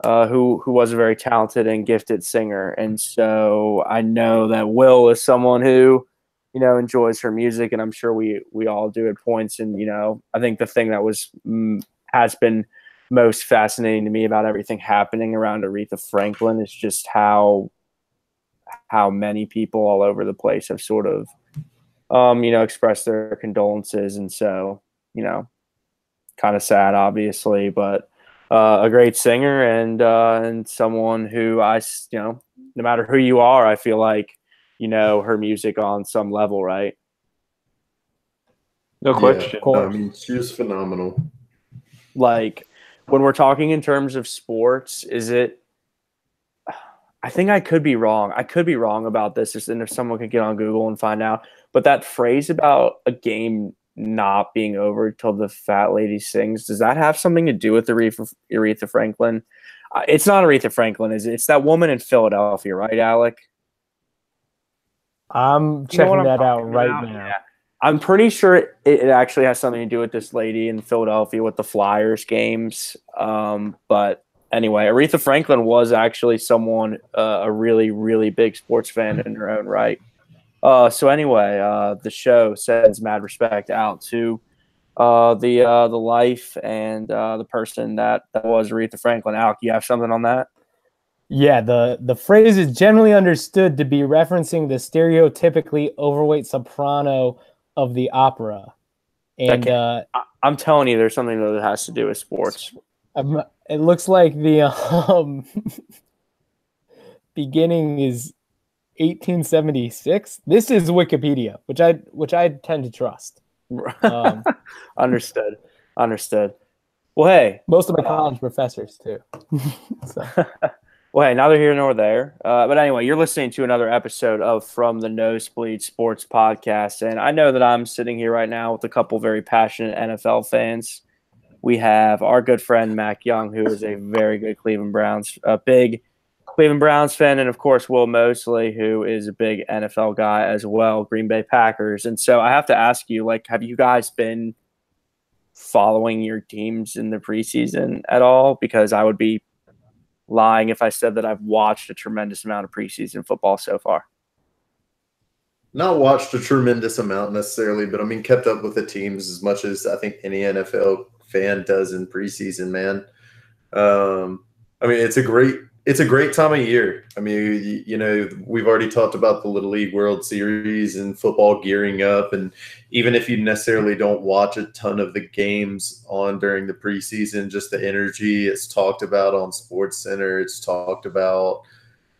who was a very talented and gifted singer. And so I know that Will is someone who, enjoys her music, and I'm sure we all do at points. And, I think the thing that has been most fascinating to me about everything happening around Aretha Franklin is just how many people all over the place have sort of, expressed their condolences. And so, kind of sad, obviously, but a great singer and someone who no matter who you are, I feel like, her music on some level, right? No question. Yeah, I mean, she was phenomenal. Like, when we're talking in terms of sports, I think I could be wrong. I could be wrong about this, and if someone could get on Google and find out. But that phrase about a game not being over till the fat lady sings, does that have something to do with Aretha Franklin? It's not Aretha Franklin, is it? It's that woman in Philadelphia, right, Alec? I'm checking that out right now. Yeah. I'm pretty sure it actually has something to do with this lady in Philadelphia with the Flyers games. But anyway, Aretha Franklin was actually someone, a really, really big sports fan in her own right. So anyway, the show sends mad respect out to the life and the person that was Aretha Franklin. Alec, you have something on that? Yeah, the phrase is generally understood to be referencing the stereotypically overweight soprano of the opera. And I'm telling you, there's something that has to do with sports. It looks like the beginning is 1876. This is Wikipedia, which I tend to trust. Understood. Well, hey, most of my college professors too. So. Well, hey, neither here nor there. But anyway, you're listening to another episode of From the Nosebleeds Sports Podcast. And I know that I'm sitting here right now with a couple very passionate NFL fans. We have our good friend, Mac Young, who is a very good big Cleveland Browns fan. And, of course, Will Mosley, who is a big NFL guy as well, Green Bay Packers. And so I have to ask you, have you guys been following your teams in the preseason at all? Because I would be lying if I said that I've watched a tremendous amount of preseason football so far. Not watched a tremendous amount necessarily, but I mean, kept up with the teams as much as I think any NFL fan does in preseason, man. I mean, it's a great time of year. I mean, we've already talked about the Little League World Series and football gearing up. And even if you necessarily don't watch a ton of the games on during the preseason, just the energy it's talked about on SportsCenter. It's talked about,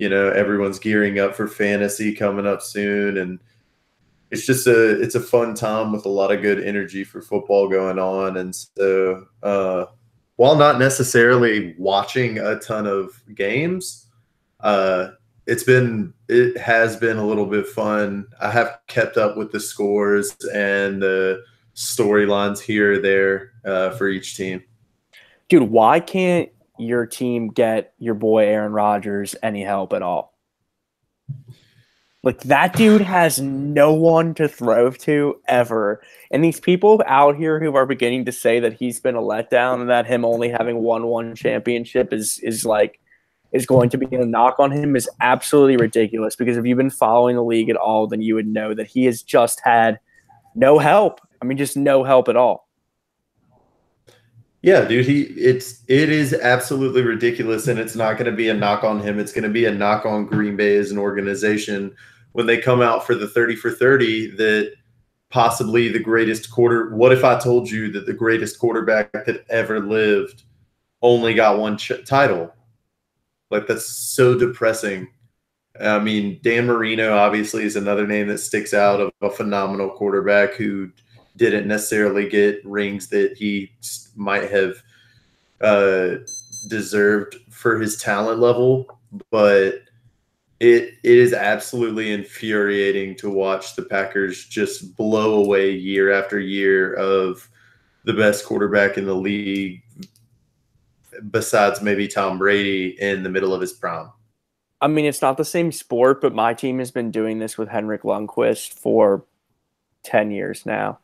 everyone's gearing up for fantasy coming up soon. And it's just it's a fun time with a lot of good energy for football going on. And so, while not necessarily watching a ton of games, it has been a little bit fun. I have kept up with the scores and the storylines here or there for each team. Dude, why can't your team get your boy Aaron Rodgers any help at all? That dude has no one to throw to ever. And these people out here who are beginning to say that he's been a letdown and that him only having won one championship is going to be a knock on him is absolutely ridiculous. Because if you've been following the league at all, then you would know that he has just had no help. I mean, just no help at all. Yeah, dude, it is absolutely ridiculous, and it's not going to be a knock on him. It's going to be a knock on Green Bay as an organization when they come out for the 30 for 30 that possibly the greatest what if I told you that the greatest quarterback that ever lived only got one title? That's so depressing. I mean, Dan Marino obviously is another name that sticks out of a phenomenal quarterback who didn't necessarily get rings that he might have deserved for his talent level, but it is absolutely infuriating to watch the Packers just blow away year after year of the best quarterback in the league, besides maybe Tom Brady, in the middle of his prime. I mean, it's not the same sport, but my team has been doing this with Henrik Lundqvist for 10 years now.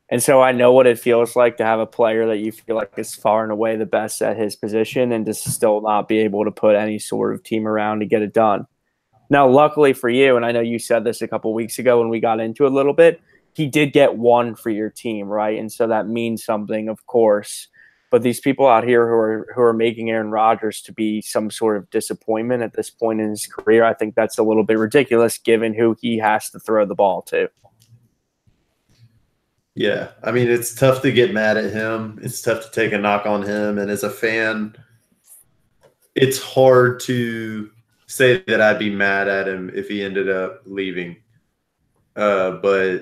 And so I know what it feels like to have a player that you feel like is far and away the best at his position and to still not be able to put any sort of team around to get it done. Now, luckily for you, and I know you said this a couple weeks ago when we got into it a little bit, he did get one for your team, right? And so that means something, of course. But these people out here who are making Aaron Rodgers to be some sort of disappointment at this point in his career, I think that's a little bit ridiculous given who he has to throw the ball to. Yeah, I mean, it's tough to get mad at him. It's tough to take a knock on him. And as a fan, it's hard to say that I'd be mad at him if he ended up leaving. But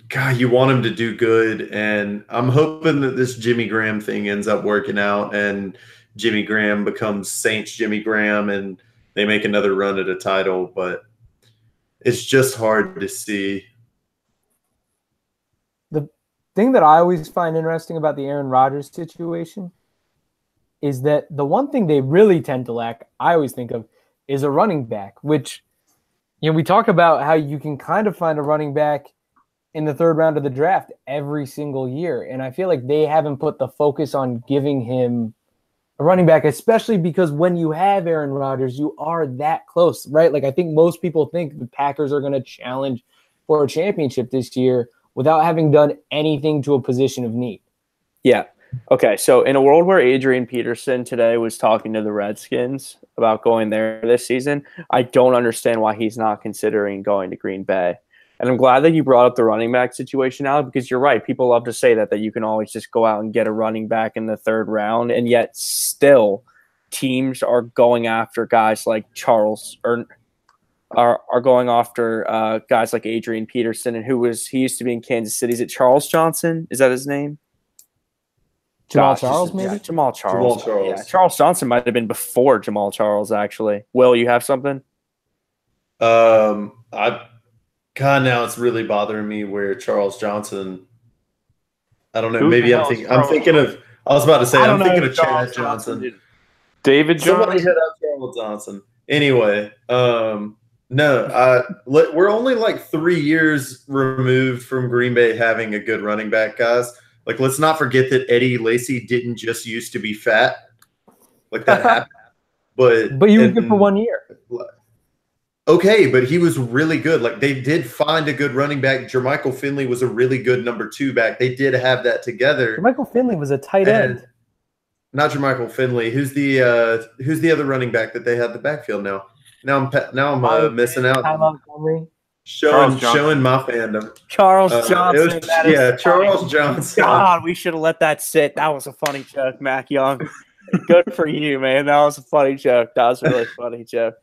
God, you want him to do good. And I'm hoping that this Jimmy Graham thing ends up working out and Jimmy Graham becomes Saints Jimmy Graham and they make another run at a title. But it's just hard to see. The thing that I always find interesting about the Aaron Rodgers situation is that the one thing they really tend to lack, I always think of, is a running back, which, we talk about how you can kind of find a running back in the third round of the draft every single year. And I feel like they haven't put the focus on giving him a running back, especially because when you have Aaron Rodgers, you are that close, right? Like I think most people think the Packers are going to challenge for a championship this year without having done anything to a position of need. Yeah. Okay, so in a world where Adrian Peterson today was talking to the Redskins about going there this season, I don't understand why he's not considering going to Green Bay. And I'm glad that you brought up the running back situation, Alec, because you're right. People love to say that you can always just go out and get a running back in the third round, and yet still teams are going after guys like Charles or are going after guys like Adrian Peterson, and he used to be in Kansas City. Is it Charles Johnson? Is that his name? Jamal Charles, maybe? Yeah, Jamal Charles. Jamal Charles. Yeah, Charles Johnson might have been before Jamal Charles, actually. Will, you have something? Now it's really bothering me where Charles Johnson. I don't know. Maybe I'm thinking of. I was about to say I'm thinking of Chad Johnson. David Johnson. Somebody hit up Charles Johnson. Anyway, no. We're only like 3 years removed from Green Bay having a good running back, guys. Like, let's not forget that Eddie Lacy didn't just used to be fat. Like, that happened. But you were good for 1 year. Okay, but he was really good. Like, they did find a good running back. Jermichael Finley was a really good number 2 back. They did have that together. Jermichael Finley was a tight end. Not Jermichael Finley. Who's the other running back that they had the backfield now? Now I'm missing out. Showing my fandom. Charles Johnson. Charles Johnson. God, we should have let that sit. That was a funny joke, Mac Young. Good for you, man. That was a funny joke. That was a really funny joke.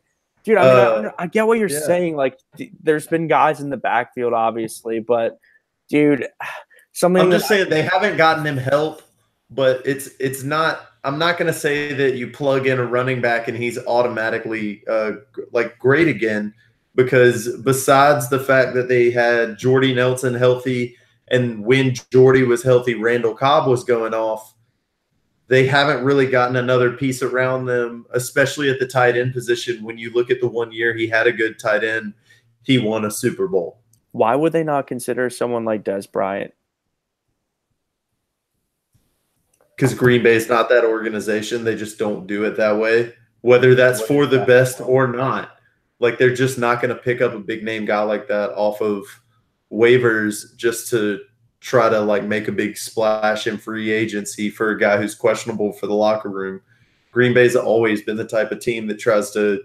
Dude, I get what you're saying. Like, there's been guys in the backfield, obviously, but, dude, I'm just saying they haven't gotten him help, but it's not – I'm not going to say that you plug in a running back and he's automatically great again, because besides the fact that they had Jordy Nelson healthy and when Jordy was healthy, Randall Cobb was going off, they haven't really gotten another piece around them, especially at the tight end position. When you look at the 1 year he had a good tight end, he won a Super Bowl. Why would they not consider someone like Des Bryant? Because Green Bay is not that organization. They just don't do it that way, whether that's for the best or not. Like, they're just not going to pick up a big-name guy like that off of waivers just to try to, make a big splash in free agency for a guy who's questionable for the locker room. Green Bay's always been the type of team that tries to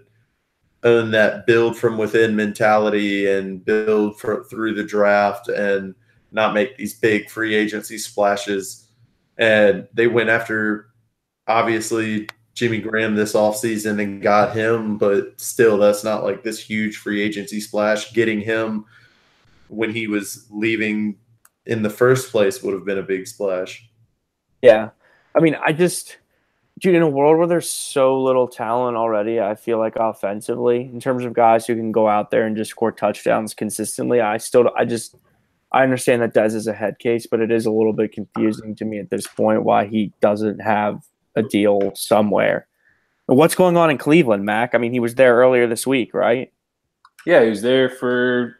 own that build-from-within mentality and build through the draft and not make these big free agency splashes. And they went after, obviously, Jimmy Graham this offseason and got him, but still that's not like this huge free agency splash. Getting him when he was leaving in the first place would have been a big splash. Yeah. I mean, dude, in a world where there's so little talent already, I feel like offensively, in terms of guys who can go out there and just score touchdowns consistently, I understand that Dez is a head case, but it is a little bit confusing to me at this point why he doesn't have a deal somewhere. What's going on in Cleveland, Mac? I mean, he was there earlier this week, right? Yeah, he was there for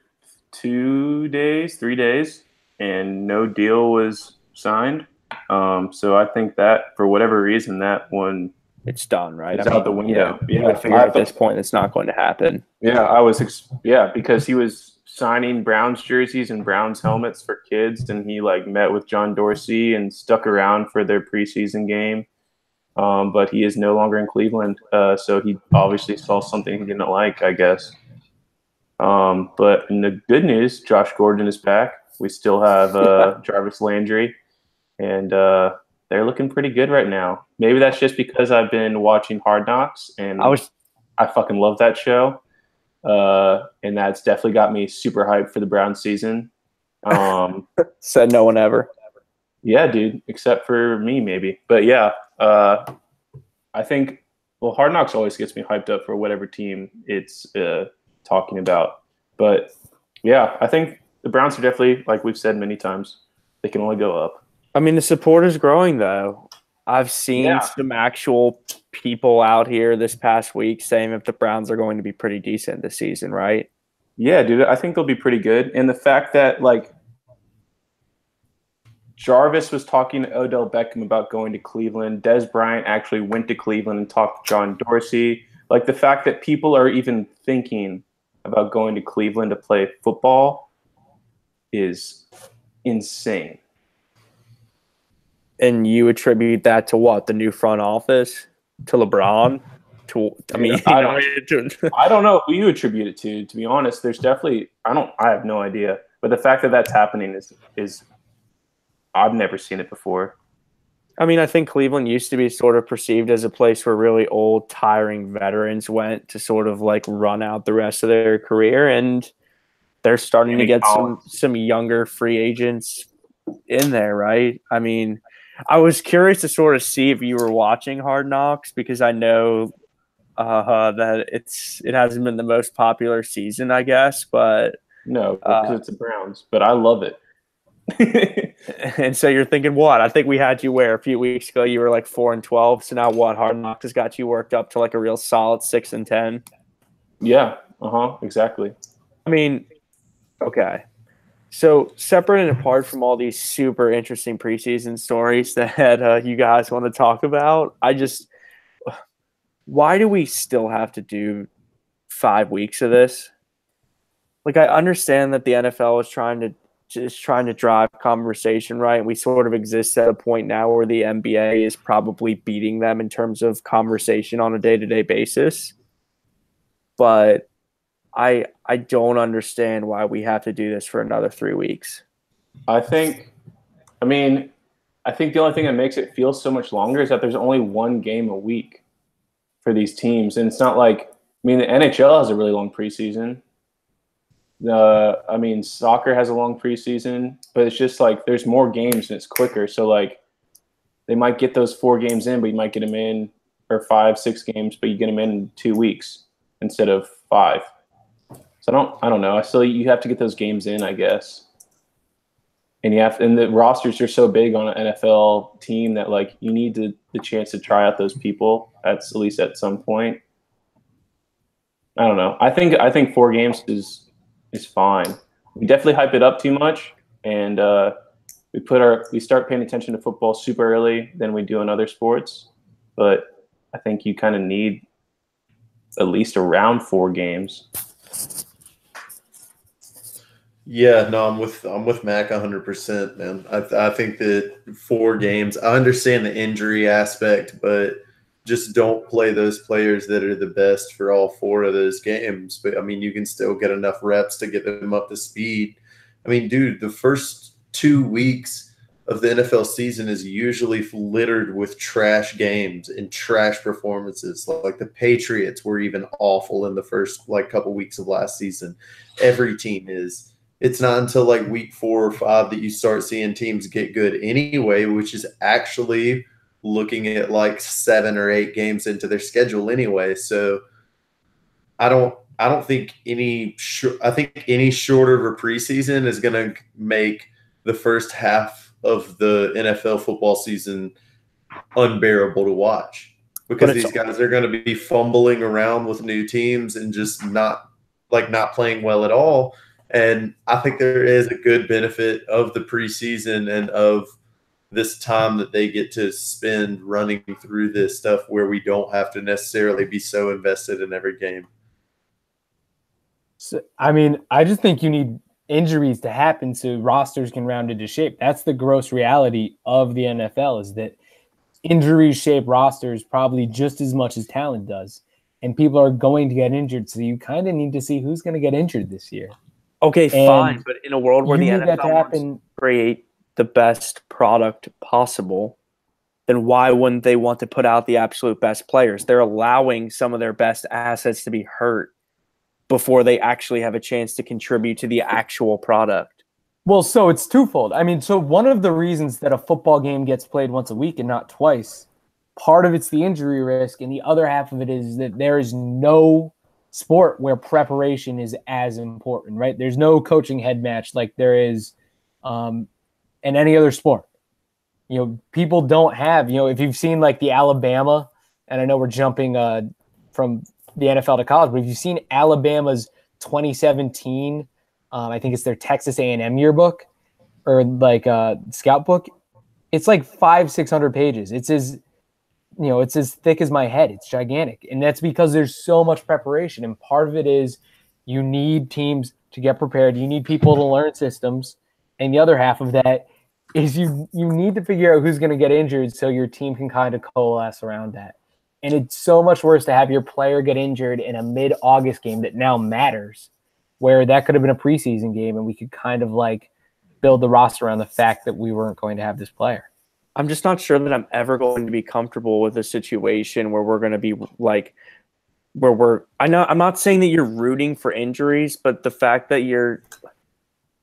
3 days, and no deal was signed. So I think that for whatever reason, that one It's done, right? is out the window. Yeah, you would figure at this point it's not going to happen. Yeah, because he was signing Browns jerseys and Browns helmets for kids, and he like met with John Dorsey and stuck around for their preseason game. But he is no longer in Cleveland, so he obviously saw something he didn't like, I guess. But in the good news, Josh Gordon is back. We still have Jarvis Landry, and they're looking pretty good right now. Maybe that's just because I've been watching Hard Knocks, and I fucking love that show. And that's definitely got me super hyped for the Browns season. Said no one ever. Yeah, dude, except for me, maybe. But yeah, I think, Hard Knocks always gets me hyped up for whatever team it's talking about. But yeah, I think the Browns are definitely, like we've said many times, they can only go up. I mean, the support is growing, though. I've seen some actual people out here this past week saying that the Browns are going to be pretty decent this season, right? Yeah, dude, I think they'll be pretty good. And the fact that, like, Jarvis was talking to Odell Beckham about going to Cleveland. Des Bryant actually went to Cleveland and talked to John Dorsey. Like, the fact that people are even thinking about going to Cleveland to play football is insane. And you attribute that to what? The new front office? To LeBron? I don't know who you attribute it to be honest. There's definitely I have no idea. But the fact that that's happening is I've never seen it before. I mean, I think Cleveland used to be sort of perceived as a place where really old, tiring veterans went to sort of like run out the rest of their career, and they're starting to get some younger free agents in there, right? I mean, I was curious to sort of see if you were watching Hard Knocks, because I know that it hasn't been the most popular season, I guess, but no, because it's the Browns. But I love it. And so you're thinking, what? I think we had you a few weeks ago you were like 4-12. So now what? Hard Knocks has got you worked up to like a real solid 6-10. Yeah. Exactly. I mean, okay. So separate and apart from all these super interesting preseason stories that you guys want to talk about, why do we still have to do 5 weeks of this? Like, I understand that the NFL is trying to drive conversation, right? We sort of exist at a point now where the NBA is probably beating them in terms of conversation on a day-to-day basis. But I don't understand why we have to do this for another 3 weeks. I think the only thing that makes it feel so much longer is that there's only one game a week for these teams. And it's not like, the NHL has a really long preseason. Soccer has a long preseason, but it's just like there's more games and it's quicker. So like they might get those 4 games in, but you might get them in, or 5-6 games, but you get them in 2 weeks instead of 5. So I don't know. You have to get those games in, I guess. And the rosters are so big on an NFL team that like you need the chance to try out those people at least at some point. I don't know. I think 4 games is fine. We definitely hype it up too much, and we start paying attention to football super early than we do in other sports. But I think you kind of need at least around 4 games. Yeah, no, I'm with Mac 100%, man. I think that 4 games. I understand the injury aspect, but just don't play those players that are the best for all 4 of those games. But I mean, you can still get enough reps to get them up to speed. I mean, dude, the first 2 weeks of the NFL season is usually littered with trash games and trash performances. Like the Patriots were even awful in the first couple weeks of last season. Every team is. It's not until like week 4 or 5 that you start seeing teams get good anyway, which is actually looking at like 7 or 8 games into their schedule anyway. So I don't think any shorter of a preseason is going to make the first half of the NFL football season unbearable to watch, because these guys are going to be fumbling around with new teams and just not playing well at all. And I think there is a good benefit of the preseason and of this time that they get to spend running through this stuff where we don't have to necessarily be so invested in every game. So, I mean, I just think you need injuries to happen so rosters can round into shape. That's the gross reality of the NFL, is that injuries shape rosters probably just as much as talent does. And people are going to get injured, so you kind of need to see who's going to get injured this year. Okay, fine, but in a world where the NFL wants to create the best product possible, then why wouldn't they want to put out the absolute best players? They're allowing some of their best assets to be hurt before they actually have a chance to contribute to the actual product. Well, so it's twofold. I mean, so one of the reasons that a football game gets played once a week and not twice, part of it's the injury risk, and the other half of it is that there is no sport where preparation is as important, right? There's no coaching head match like there is in any other sport. You know, people don't have, you know, if you've seen like the Alabama, and I know we're jumping from the NFL to college, but if you've seen Alabama's 2017, I think it's their Texas A&M yearbook or like scout book, it's like 500-600 pages. It's as, you know, it's as thick as my head. It's gigantic. And that's because there's so much preparation. And part of it is you need teams to get prepared. You need people to learn systems. And the other half of that is you need to figure out who's going to get injured so your team can kind of coalesce around that. And it's so much worse to have your player get injured in a mid-August game that now matters, where that could have been a preseason game and we could kind of like build the roster around the fact that we weren't going to have this player. I'm just not sure that I'm ever going to be comfortable with a situation where we're going to be like, I'm not saying that you're rooting for injuries, but the fact that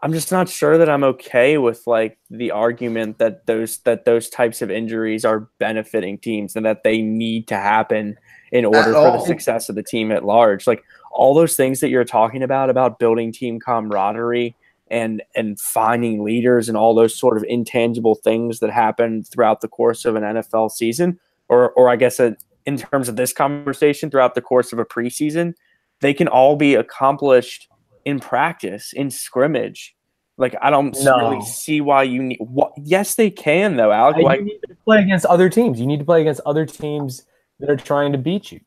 I'm just not sure that I'm okay with like the argument that those types of injuries are benefiting teams and that they need to happen in order for the success of the team at large. Like all those things that you're talking about building team camaraderie and finding leaders and all those sort of intangible things that happen throughout the course of an NFL season, or I guess in terms of this conversation throughout the course of a preseason, they can all be accomplished in practice, in scrimmage. Like I don't really see why you need. Yes, they can though, Alec. You need to play against other teams. You need to play against other teams that are trying to beat you.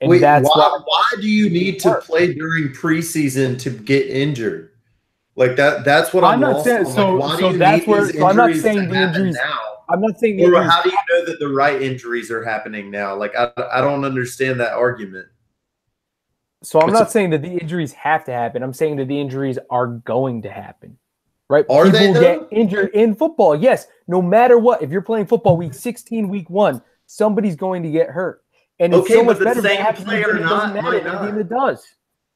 And wait, why do you need to play during preseason to get injured? Like that's what I'm not saying. So that's where. So I'm not saying the injuries now. I'm not saying the injuries. Or how do you know that the right injuries are happening now? Like I don't understand that argument. So I'm not saying that the injuries have to happen. I'm saying that the injuries are going to happen. Right? Are People they get injured in football. Yes, no matter what. If you're playing football week 16, week 1, somebody's going to get hurt. And it's so much better to have player not. It does.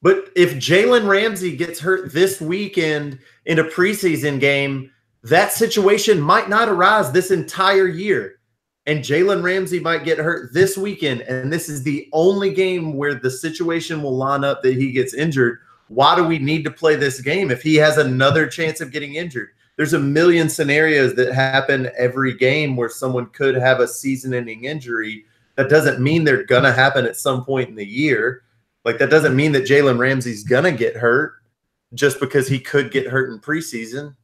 But if Jalen Ramsey gets hurt this weekend in a preseason game, that situation might not arise this entire year. And Jalen Ramsey might get hurt this weekend, and this is the only game where the situation will line up that he gets injured. Why do we need to play this game if he has another chance of getting injured? There's a million scenarios that happen every game where someone could have a season-ending injury. That doesn't mean they're going to happen at some point in the year. Like, that doesn't mean that Jalen Ramsey's going to get hurt just because he could get hurt in preseason.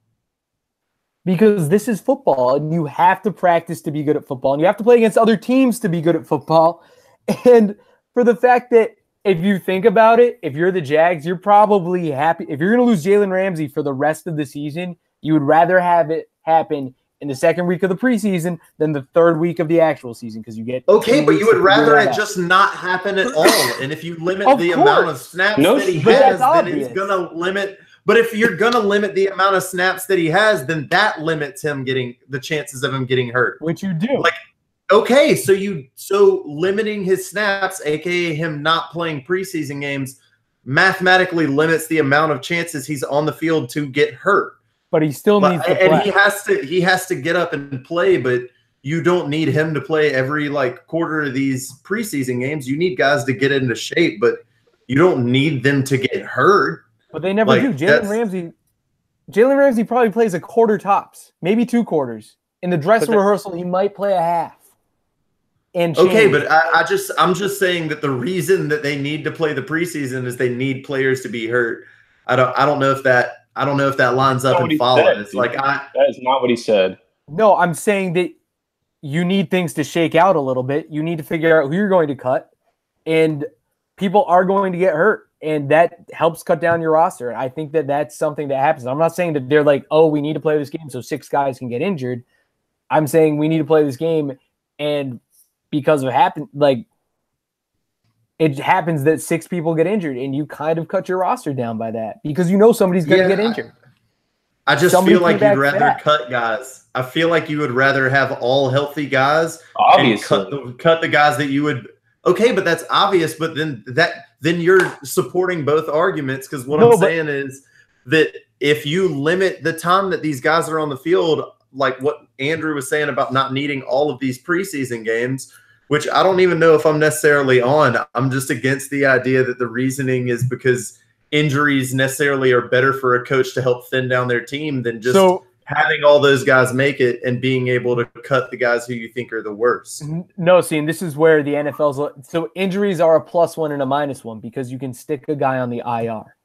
Because this is football, and you have to practice to be good at football, and you have to play against other teams to be good at football. And for the fact that if you think about it, if you're the Jags, you're probably happy. If you're going to lose Jalen Ramsey for the rest of the season, you would rather have it happen in the second week of the preseason than the third week of the actual season because you get but you would rather it just not happen at all. And if you limit the amount of snaps that he has, then it's going to limit. But if you're going to limit the amount of snaps that he has, then that limits him getting the chances of him getting hurt. Which you do. Like, okay, so limiting his snaps, aka him not playing preseason games, mathematically limits the amount of chances he's on the field to get hurt. But he still needs to play. And he has to get up and play, but you don't need him to play every quarter of these preseason games. You need guys to get into shape, but you don't need them to get hurt. But they never do. Jalen Ramsey probably plays a quarter tops, maybe 2 quarters. In the dress rehearsal, he might play a half. Okay, but I'm just saying that the reason that they need to play the preseason is they need players to be hurt. I don't know if that lines up and follows. That is not what he said. No, I'm saying that you need things to shake out a little bit. You need to figure out who you're going to cut, and people are going to get hurt, and that helps cut down your roster. I think that that's something that happens. I'm not saying that they're like, oh, we need to play this game so 6 guys can get injured. I'm saying we need to play this game, and because of it happens that 6 people get injured, and you kind of cut your roster down by that because somebody's going to get injured. I just feel like you'd rather cut guys. I feel like you would rather have all healthy guys. Obviously, and cut the guys that you would. Okay, but that's obvious. But then you're supporting both arguments because I'm saying is that if you limit the time that these guys are on the field, like what Andrew was saying about not needing all of these preseason games, which I don't even know if I'm necessarily on. I'm just against the idea that the reasoning is because injuries necessarily are better for a coach to help thin down their team than just having all those guys make it and being able to cut the guys who you think are the worst. No, see, and this is where the NFL's – so injuries are a +1 and a -1 because you can stick a guy on the IR.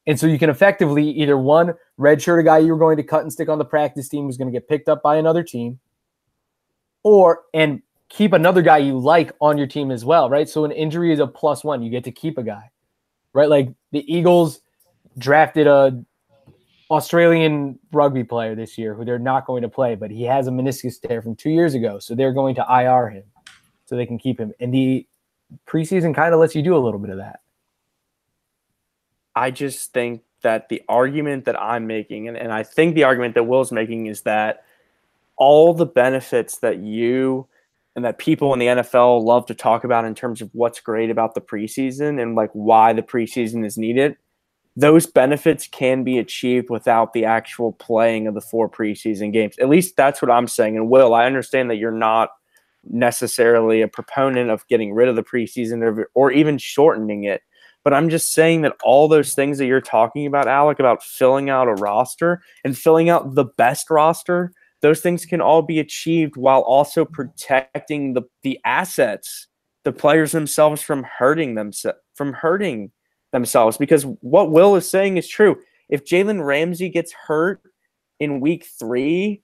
And so you can effectively either, one, redshirt a guy you were going to cut and stick on the practice team who's going to get picked up by another team, and keep another guy you like on your team as well, right? So an injury is a +1. You get to keep a guy, right? Like the Eagles drafted a Australian rugby player this year who they're not going to play, but he has a meniscus tear from 2 years ago, so they're going to IR him so they can keep him. And the preseason kind of lets you do a little bit of that. I just think that the argument that I'm making, and I think the argument that Will's making, is that all the benefits that you and that people in the NFL love to talk about in terms of what's great about the preseason and like why the preseason is needed, those benefits can be achieved without the actual playing of the 4 preseason games. At least that's what I'm saying. And Will, I understand that you're not necessarily a proponent of getting rid of the preseason or even shortening it. But I'm just saying that all those things that you're talking about, Alec, about filling out a roster and filling out the best roster, those things can all be achieved while also protecting the assets, the players themselves from hurting themselves. Because what Will is saying is true. If Jalen Ramsey gets hurt in week 3,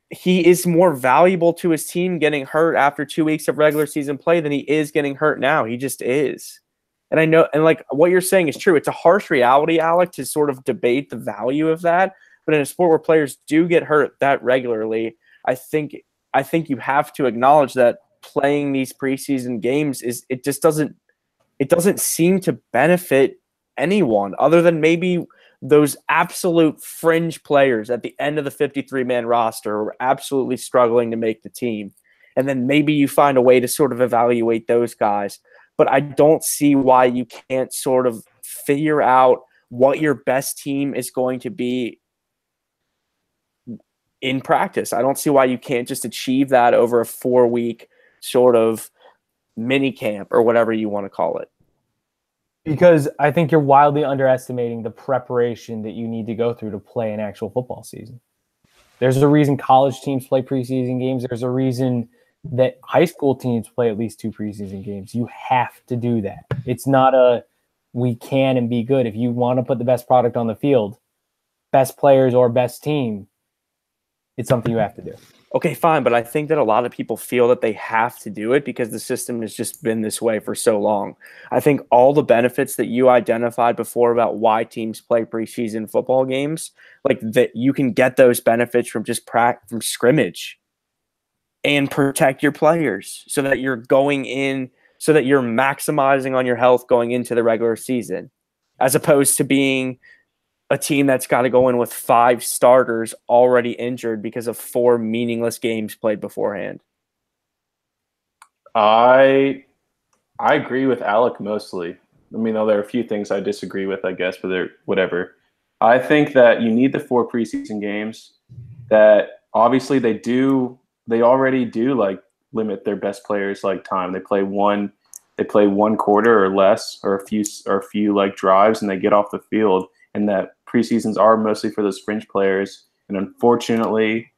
he is more valuable to his team getting hurt after 2 weeks of regular season play than he is getting hurt now. He just is. And I know, and like what you're saying is true. It's a harsh reality, Alec, to sort of debate the value of that. But in a sport where players do get hurt that regularly, I think you have to acknowledge that playing these preseason games doesn't seem to benefit anyone other than maybe those absolute fringe players at the end of the 53-man roster who are absolutely struggling to make the team. And then maybe you find a way to sort of evaluate those guys. But I don't see why you can't sort of figure out what your best team is going to be in practice. I don't see why you can't just achieve that over a 4-week sort of mini camp or whatever you want to call it. Because I think you're wildly underestimating the preparation that you need to go through to play an actual football season. There's a reason college teams play preseason games. There's a reason that high school teams play at least 2 preseason games. You have to do that. It's not a we can and be good. If you want to put the best product on the field, best players or best team, it's something you have to do. Okay, fine. But I think that a lot of people feel that they have to do it because the system has just been this way for so long. I think all the benefits that you identified before about why teams play preseason football games, like that you can get those benefits from just from scrimmage and protect your players so that you're maximizing on your health going into the regular season, as opposed to being a team that's got to go in with 5 starters already injured because of 4 meaningless games played beforehand. I agree with Alec mostly. I mean, there are a few things I disagree with, I guess, but they're whatever. I think that you need the 4 preseason games. That obviously they already do like limit their best players like time. They play one quarter or less, or a few like drives, and they get off the field. And that preseasons are mostly for those fringe players. And unfortunately,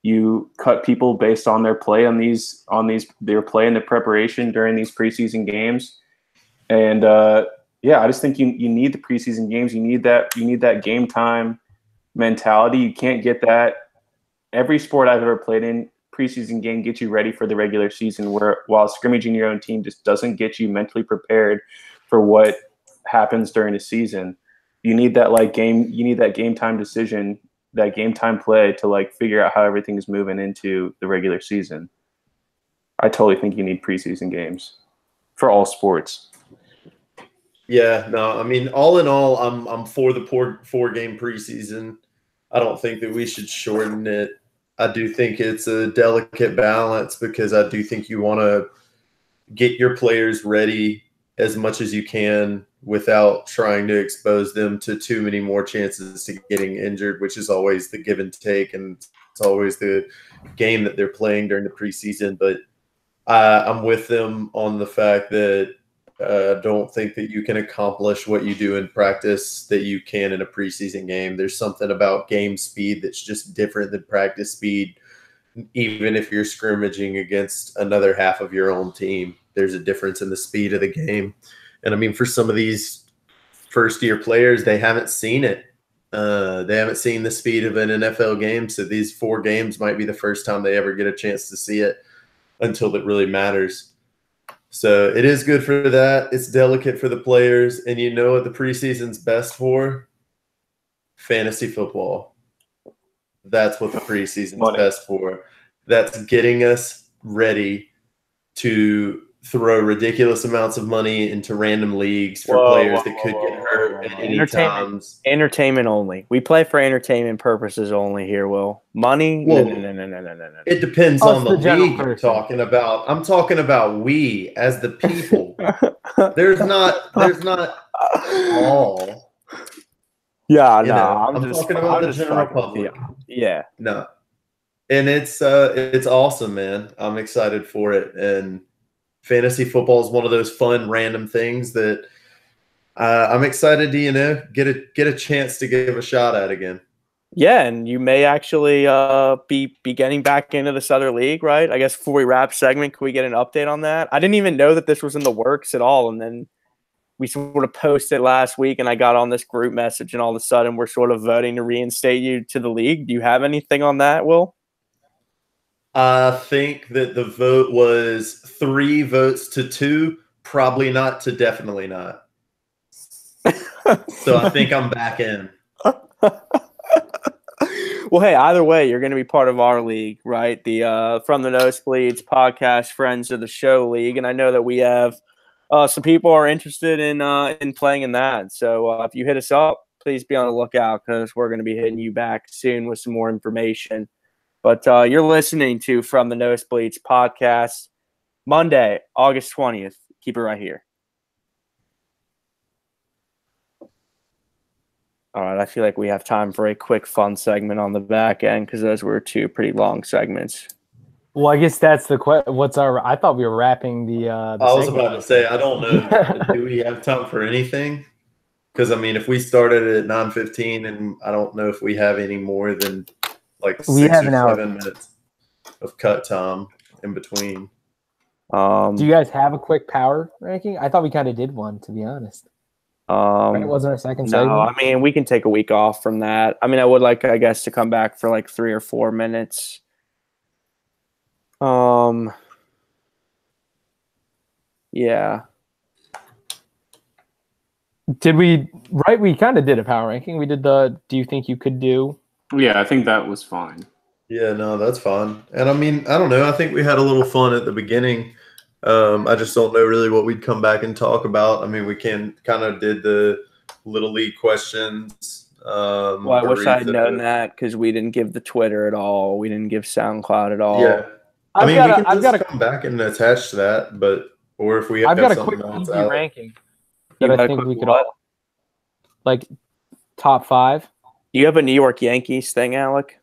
you cut people based on their play on their play in the preparation during these preseason games. And yeah, I just think you need the preseason games. You need that game time mentality. You can't get that. Every sport I've ever played in, preseason game gets you ready for the regular season, while scrimmaging your own team just doesn't get you mentally prepared for what happens during the season. You need that game time decision, that game time play to like figure out how everything is moving into the regular season. I totally think you need preseason games for all sports. Yeah, no, I mean, all in all, I'm for the 4-game preseason. I don't think that we should shorten it. I do think it's a delicate balance because I do think you want to get your players ready as much as you can without trying to expose them to too many more chances to getting injured, which is always the give and take, and it's always the game that they're playing during the preseason. But I'm with them on the fact that don't think that you can accomplish what you do in practice that you can in a preseason game. There's something about game speed that's just different than practice speed. Even if you're scrimmaging against another half of your own team, there's a difference in the speed of the game. And I mean, for some of these first-year players, they haven't seen it. They haven't seen the speed of an NFL game. So these 4 games might be the first time they ever get a chance to see it until it really matters. So it is good for that. It's delicate for the players. And you know what the preseason's best for? Fantasy football. That's what the preseason's best for. That's getting us ready to throw ridiculous amounts of money into random leagues for players that could get hurt at any times. Entertainment only. We play for entertainment purposes only here, Will. Money? Well, no. It depends on the league you're talking about. I'm talking about we as the people. There's not all. Yeah, no. I'm talking about the general public. Yeah. No. And it's awesome, man. I'm excited for it. And fantasy football is one of those fun, random things that I'm excited to, get a chance to give a shot at again. Yeah, and you may actually be getting back into this other league, right? I guess before we wrap segment, can we get an update on that? I didn't even know that this was in the works at all, and then we sort of posted last week, and I got on this group message, and all of a sudden we're sort of voting to reinstate you to the league. Do you have anything on that, Will? I think that the vote was 3 votes to 2, probably not to definitely not. So I think I'm back in. Well, hey, either way, you're going to be part of our league, right? The From the Nosebleeds podcast, Friends of the Show League, and I know that we have some people are interested in playing in that. So if you hit us up, please be on the lookout because we're going to be hitting you back soon with some more information. But you're listening to From the Nosebleeds podcast, Monday, August 20th. Keep it right here. All right, I feel like we have time for a quick fun segment on the back end because those were 2 pretty long segments. Well, I guess that's the question. I thought we were wrapping the I was about to say, I don't know. Do we have time for anything? Because, I mean, if we started at 9:15, and I don't know if we have any more than like 6 or 7 minutes of cut time in between. Do you guys have a quick power ranking? I thought we kind of did one, to be honest. It wasn't our second segment. No, I mean, we can take a week off from that. I mean, I would like, I guess, to come back for like 3 or 4 minutes. Yeah. Did we, right? We kind of did a power ranking. We did do you think you could do? Yeah, I think that was fine. Yeah, no, that's fine. And I mean, I don't know. I think we had a little fun at the beginning. I just don't know really what we'd come back and talk about. I mean, we kind of did the Little League questions. Well, I wish I had known that because we didn't give the Twitter at all. We didn't give SoundCloud at all. Yeah. I mean, we can come back and attach to that, or if we have I've got a something quick else easy out. ranking that I think we could all, like, top 5. Do you have a New York Yankees thing, Alec?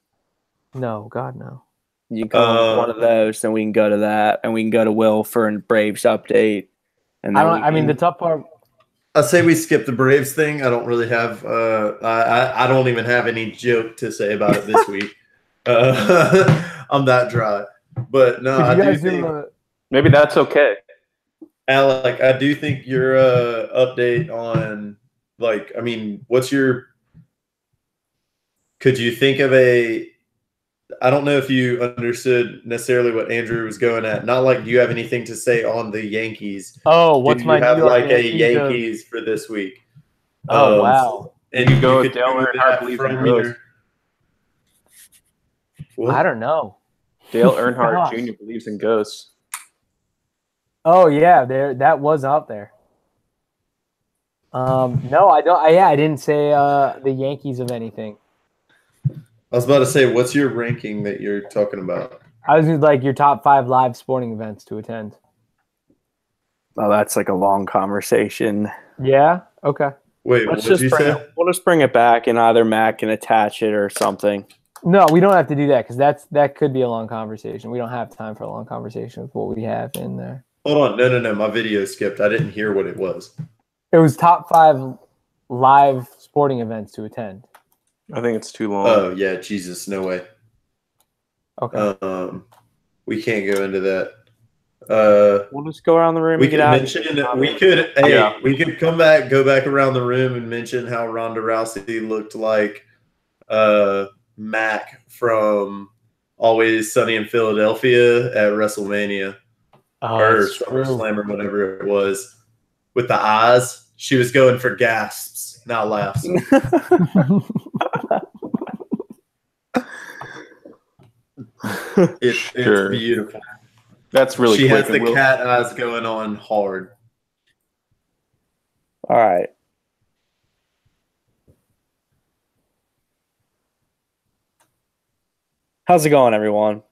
No, God, no. You can come with one of those, then we can go to that, and we can go to Will for a Braves update. And then the tough part. I say we skip the Braves thing. I don't really have. I don't even have any joke to say about it this week. I'm that dry. But no, I do think maybe that's okay. Alec, I do think your update on could you think of I don't know if you understood necessarily what Andrew was going at. Not like, do you have anything to say on the Yankees? Oh, Do what's you my have New York like a Yankees of- Yankees for this week? Oh, wow. And You go you with could Dale do Earnhardt that believes in from ghosts. your. What? I don't know. Dale Earnhardt Gosh. Jr. believes in ghosts. Oh yeah, that was out there. No, I don't. I didn't say the Yankees of anything. I was about to say, what's your ranking that you're talking about? I was like your top 5 live sporting events to attend. Oh, that's like a long conversation. Yeah. Okay. Wait, what did you say? We'll just bring it back, and either Matt can attach it or something. No, we don't have to do that because that could be a long conversation. We don't have time for a long conversation with what we have in there. Hold on, no, my video skipped. I didn't hear what it was. It was top 5 live sporting events to attend. I think it's too long. Oh yeah, Jesus, no way. Okay. We can't go into that. We'll just go around the room We and get could out. mention. We could come back, go back around the room, and mention how Ronda Rousey looked like Mac from Always Sunny in Philadelphia at WrestleMania or SummerSlam or whatever it was. With the eyes, she was going for gasps, not laughs. It's beautiful. That's really She quick. has the cat eyes going on hard. All right. How's it going, everyone?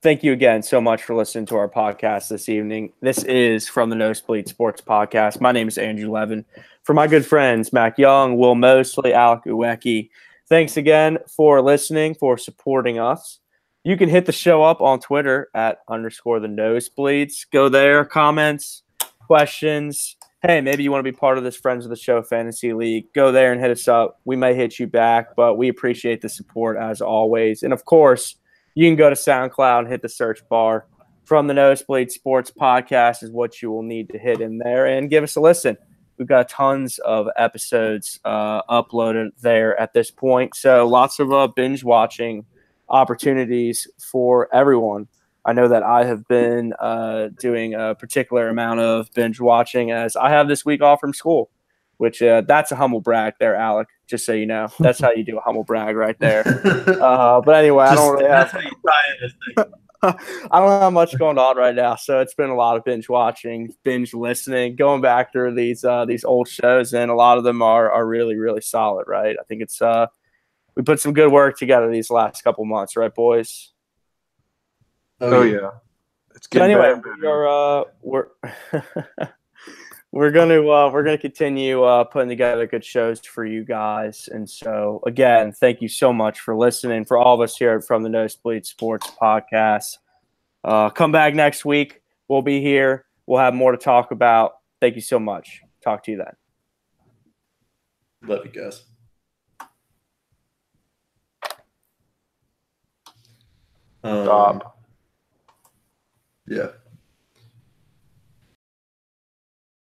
Thank you again so much for listening to our podcast this evening. This is from the Nosebleeds Sports Podcast. My name is Andrew Levin. For my good friends, Mac Young, Will Mosley, Alec Uwecki, thanks again for listening, for supporting us. You can hit the show up on Twitter at _the Nosebleeds. Go there, comments, questions. Hey, maybe you want to be part of this Friends of the Show Fantasy League. Go there and hit us up. We may hit you back, but we appreciate the support as always. And of course, you can go to SoundCloud and hit the search bar. From the Nosebleed Sports Podcast is what you will need to hit in there and give us a listen. We've got tons of episodes uploaded there at this point. So lots of binge watching opportunities for everyone. I know that I have been doing a particular amount of binge watching as I have this week off from school, which that's a humble brag there, Alec, just so you know. That's how you do a humble brag right there. But anyway, I don't really have I don't have much going on right now, so it's been a lot of binge watching, binge listening, going back through these old shows, and a lot of them are really, really solid, right? I think it's we put some good work together these last couple months, right, boys? Oh yeah. It's good. Anyway, we're gonna continue putting together good shows for you guys, and so again, thank you so much for listening. For all of us here from the Nosebleed Sports Podcast, come back next week. We'll be here. We'll have more to talk about. Thank you so much. Talk to you then. Love you guys. Stop. Yeah.